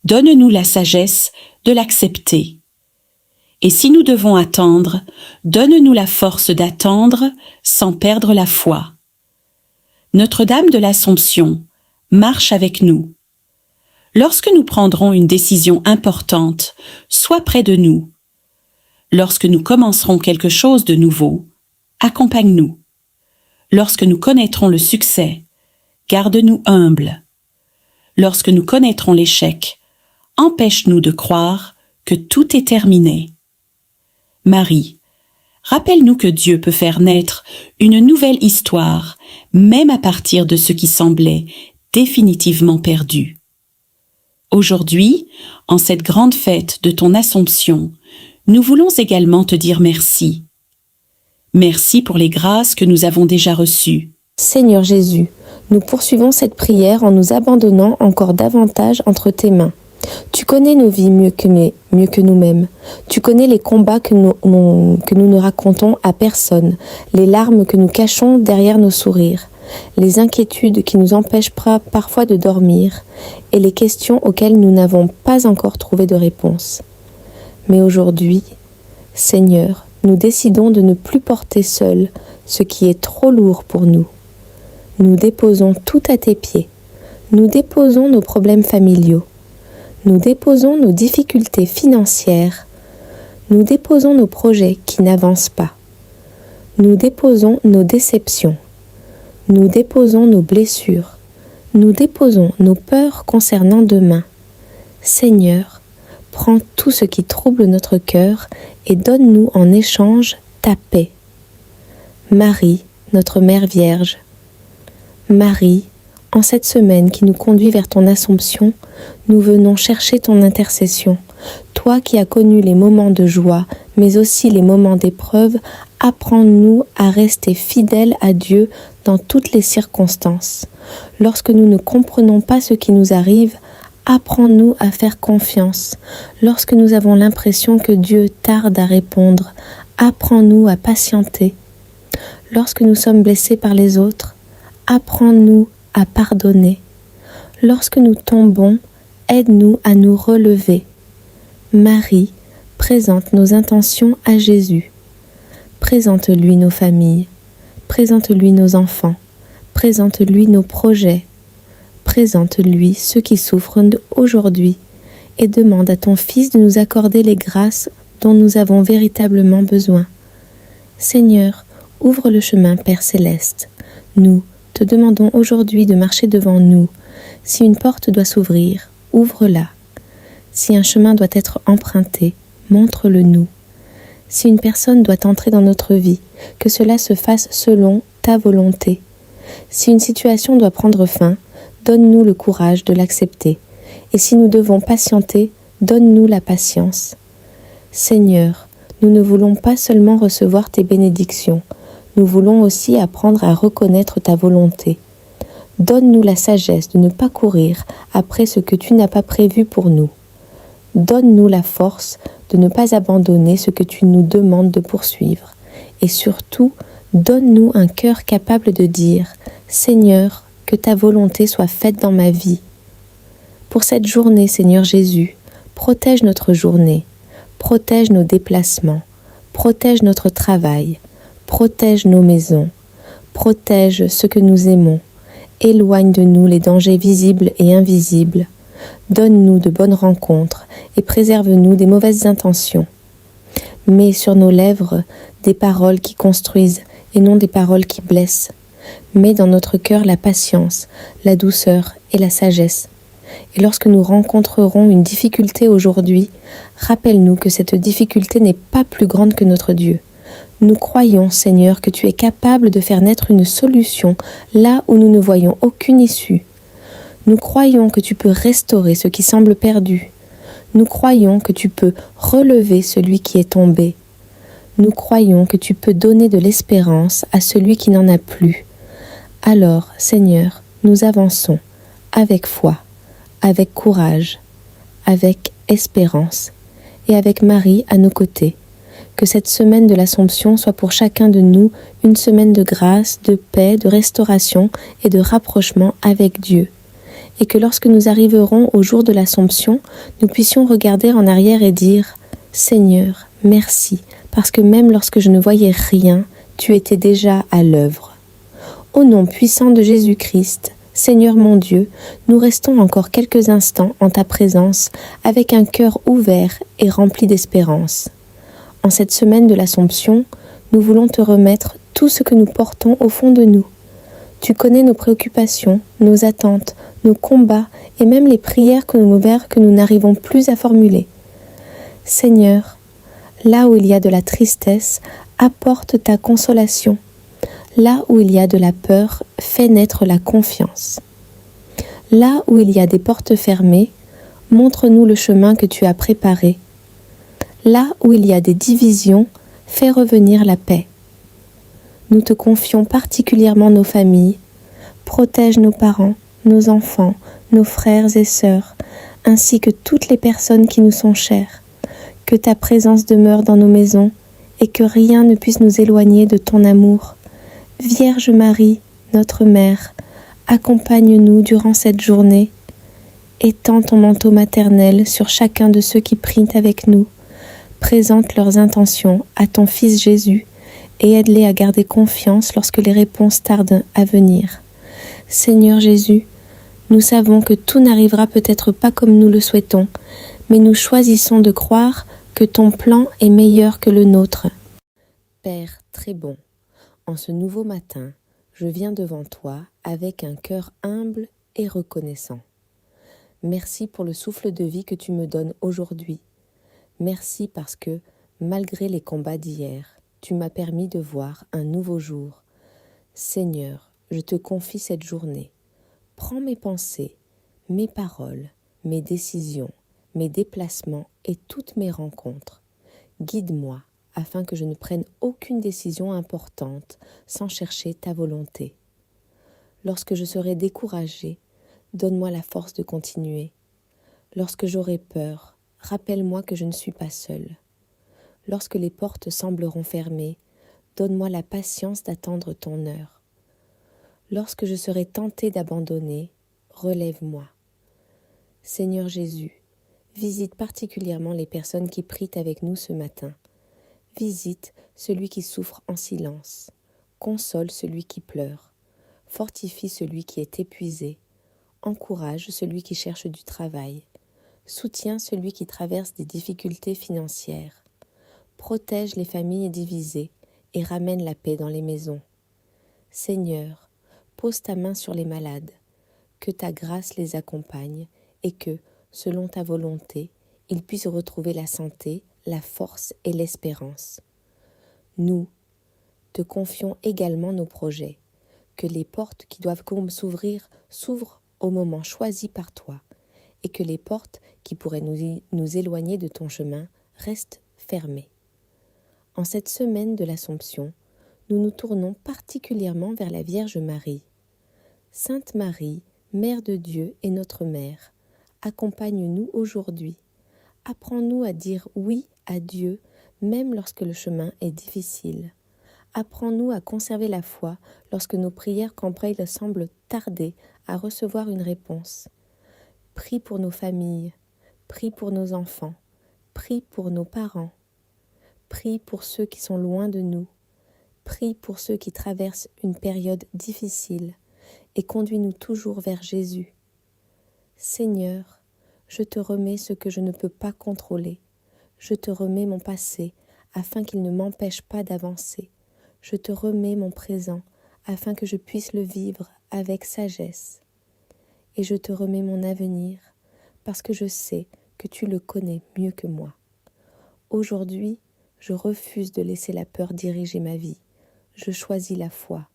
donne-nous la sagesse de l'accepter. Et si nous devons attendre, donne-nous la force d'attendre sans perdre la foi. Notre-Dame de l'Assomption, marche avec nous. Lorsque nous prendrons une décision importante, sois près de nous. Lorsque nous commencerons quelque chose de nouveau, accompagne-nous. Lorsque nous connaîtrons le succès, garde-nous humbles. Lorsque nous connaîtrons l'échec, empêche-nous de croire que tout est terminé. Marie, rappelle-nous que Dieu peut faire naître une nouvelle histoire, même à partir de ce qui semblait définitivement perdu. Aujourd'hui, en cette grande fête de ton Assomption, nous voulons également te dire merci. Merci pour les grâces que nous avons déjà reçues. Seigneur Jésus, nous poursuivons cette prière en nous abandonnant encore davantage entre tes mains. Tu connais nos vies mieux que nous-mêmes. Tu connais les combats que nous ne racontons à personne, les larmes que nous cachons derrière nos sourires, les inquiétudes qui nous empêchent parfois de dormir et les questions auxquelles nous n'avons pas encore trouvé de réponse. Mais aujourd'hui, Seigneur, nous décidons de ne plus porter seuls ce qui est trop lourd pour nous. Nous déposons tout à tes pieds. Nous déposons nos problèmes familiaux. Nous déposons nos difficultés financières. Nous déposons nos projets qui n'avancent pas. Nous déposons nos déceptions. Nous déposons nos blessures. Nous déposons nos peurs concernant demain. Seigneur, prends tout ce qui trouble notre cœur et donne-nous en échange ta paix. Marie, notre Mère Vierge. Marie, en cette semaine qui nous conduit vers ton Assomption, nous venons chercher ton intercession. Toi qui as connu les moments de joie, mais aussi les moments d'épreuve, apprends-nous à rester fidèles à Dieu dans toutes les circonstances. Lorsque nous ne comprenons pas ce qui nous arrive, apprends-nous à faire confiance. Lorsque nous avons l'impression que Dieu tarde à répondre, apprends-nous à patienter. Lorsque nous sommes blessés par les autres, apprends-nous à pardonner. Lorsque nous tombons, aide-nous à nous relever. Marie, présente nos intentions à Jésus. Présente-lui nos familles, présente-lui nos enfants, présente-lui nos projets, présente-lui ceux qui souffrent aujourd'hui et demande à ton Fils de nous accorder les grâces dont nous avons véritablement besoin. Seigneur, ouvre le chemin, Père Céleste. Nous te demandons aujourd'hui de marcher devant nous. Si une porte doit s'ouvrir, ouvre-la. Si un chemin doit être emprunté, montre-le nous. Si une personne doit entrer dans notre vie, que cela se fasse selon ta volonté. Si une situation doit prendre fin, donne-nous le courage de l'accepter. Et si nous devons patienter, donne-nous la patience. Seigneur, nous ne voulons pas seulement recevoir tes bénédictions, nous voulons aussi apprendre à reconnaître ta volonté. Donne-nous la sagesse de ne pas courir après ce que tu n'as pas prévu pour nous. Donne-nous la force de ne pas abandonner ce que tu nous demandes de poursuivre. Et surtout, donne-nous un cœur capable de dire « Seigneur, que ta volonté soit faite dans ma vie ». Pour cette journée, Seigneur Jésus, protège notre journée, protège nos déplacements, protège notre travail, protège nos maisons, protège ce que nous aimons, éloigne de nous les dangers visibles et invisibles, donne-nous de bonnes rencontres et préserve-nous des mauvaises intentions. Mets sur nos lèvres des paroles qui construisent et non des paroles qui blessent. Mets dans notre cœur la patience, la douceur et la sagesse. Et lorsque nous rencontrerons une difficulté aujourd'hui, rappelle-nous que cette difficulté n'est pas plus grande que notre Dieu. Nous croyons, Seigneur, que tu es capable de faire naître une solution là où nous ne voyons aucune issue. Nous croyons que tu peux restaurer ce qui semble perdu. Nous croyons que tu peux relever celui qui est tombé. Nous croyons que tu peux donner de l'espérance à celui qui n'en a plus. Alors, Seigneur, nous avançons avec foi, avec courage, avec espérance et avec Marie à nos côtés. Que cette semaine de l'Assomption soit pour chacun de nous une semaine de grâce, de paix, de restauration et de rapprochement avec Dieu. Et que lorsque nous arriverons au jour de l'Assomption, nous puissions regarder en arrière et dire « Seigneur, merci, parce que même lorsque je ne voyais rien, tu étais déjà à l'œuvre. » Au nom puissant de Jésus-Christ, Seigneur mon Dieu, nous restons encore quelques instants en ta présence avec un cœur ouvert et rempli d'espérance. En cette semaine de l'Assomption, nous voulons te remettre tout ce que nous portons au fond de nous. Tu connais nos préoccupations, nos attentes, nos combats et même les prières que nous n'arrivons plus à formuler. Seigneur, là où il y a de la tristesse, apporte ta consolation. Là où il y a de la peur, fais naître la confiance. Là où il y a des portes fermées, montre-nous le chemin que tu as préparé. Là où il y a des divisions, fais revenir la paix. Nous te confions particulièrement nos familles. Protège nos parents, nos enfants, nos frères et sœurs. ainsi que toutes les personnes qui nous sont chères. Que ta présence demeure dans nos maisons et que rien ne puisse nous éloigner de ton amour. Vierge Marie, notre Mère, accompagne-nous durant cette journée. Étends ton manteau maternel sur chacun de ceux qui prient avec nous. Présente leurs intentions à ton Fils Jésus et aide-les à garder confiance lorsque les réponses tardent à venir. Seigneur Jésus, nous savons que tout n'arrivera peut-être pas comme nous le souhaitons, mais nous choisissons de croire que ton plan est meilleur que le nôtre. Père très bon, en ce nouveau matin, je viens devant toi avec un cœur humble et reconnaissant. Merci pour le souffle de vie que tu me donnes aujourd'hui. Merci parce que, malgré les combats d'hier, tu m'as permis de voir un nouveau jour. Seigneur, je te confie cette journée. Prends mes pensées, mes paroles, mes décisions, mes déplacements et toutes mes rencontres. Guide-moi afin que je ne prenne aucune décision importante sans chercher ta volonté. Lorsque je serai découragée, donne-moi la force de continuer. Lorsque j'aurai peur, rappelle-moi que je ne suis pas seule. Lorsque les portes sembleront fermées, donne-moi la patience d'attendre ton heure. Lorsque je serai tentée d'abandonner, relève-moi. Seigneur Jésus, visite particulièrement les personnes qui prient avec nous ce matin. Visite celui qui souffre en silence. Console celui qui pleure. Fortifie celui qui est épuisé. Encourage celui qui cherche du travail. Soutiens celui qui traverse des difficultés financières. Protège les familles divisées et ramène la paix dans les maisons. Seigneur, pose ta main sur les malades, que ta grâce les accompagne et que, selon ta volonté, ils puissent retrouver la santé, la force et l'espérance. Nous te confions également nos projets, que les portes qui doivent s'ouvrir s'ouvrent au moment choisi par toi et que les portes qui pourraient nous éloigner de ton chemin restent fermées. En cette semaine de l'Assomption, nous nous tournons particulièrement vers la Vierge Marie. Sainte Marie, Mère de Dieu et notre Mère, accompagne-nous aujourd'hui. Apprends-nous à dire oui à Dieu, même lorsque le chemin est difficile. Apprends-nous à conserver la foi lorsque nos prières campagnes semblent tarder à recevoir une réponse. Prie pour nos familles, prie pour nos enfants, prie pour nos parents, prie pour ceux qui sont loin de nous, prie pour ceux qui traversent une période difficile et conduis-nous toujours vers Jésus. Seigneur, je te remets ce que je ne peux pas contrôler. Je te remets mon passé afin qu'il ne m'empêche pas d'avancer. Je te remets mon présent afin que je puisse le vivre avec sagesse. Et je te remets mon avenir parce que je sais que tu le connais mieux que moi. Aujourd'hui, je refuse de laisser la peur diriger ma vie. Je choisis la foi.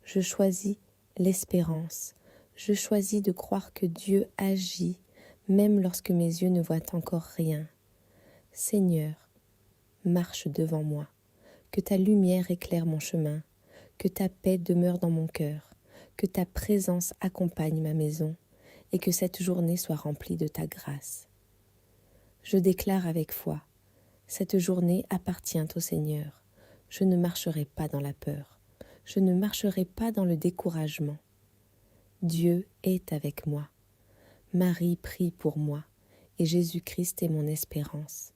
Je choisis l'espérance. Je choisis de croire que Dieu agit même lorsque mes yeux ne voient encore rien. Seigneur, marche devant moi, que ta lumière éclaire mon chemin, que ta paix demeure dans mon cœur, que ta présence accompagne ma maison et que cette journée soit remplie de ta grâce. Je déclare avec foi, cette journée appartient au Seigneur. Je ne marcherai pas dans la peur, je ne marcherai pas dans le découragement. Dieu est avec moi. Marie prie pour moi et Jésus-Christ est mon espérance.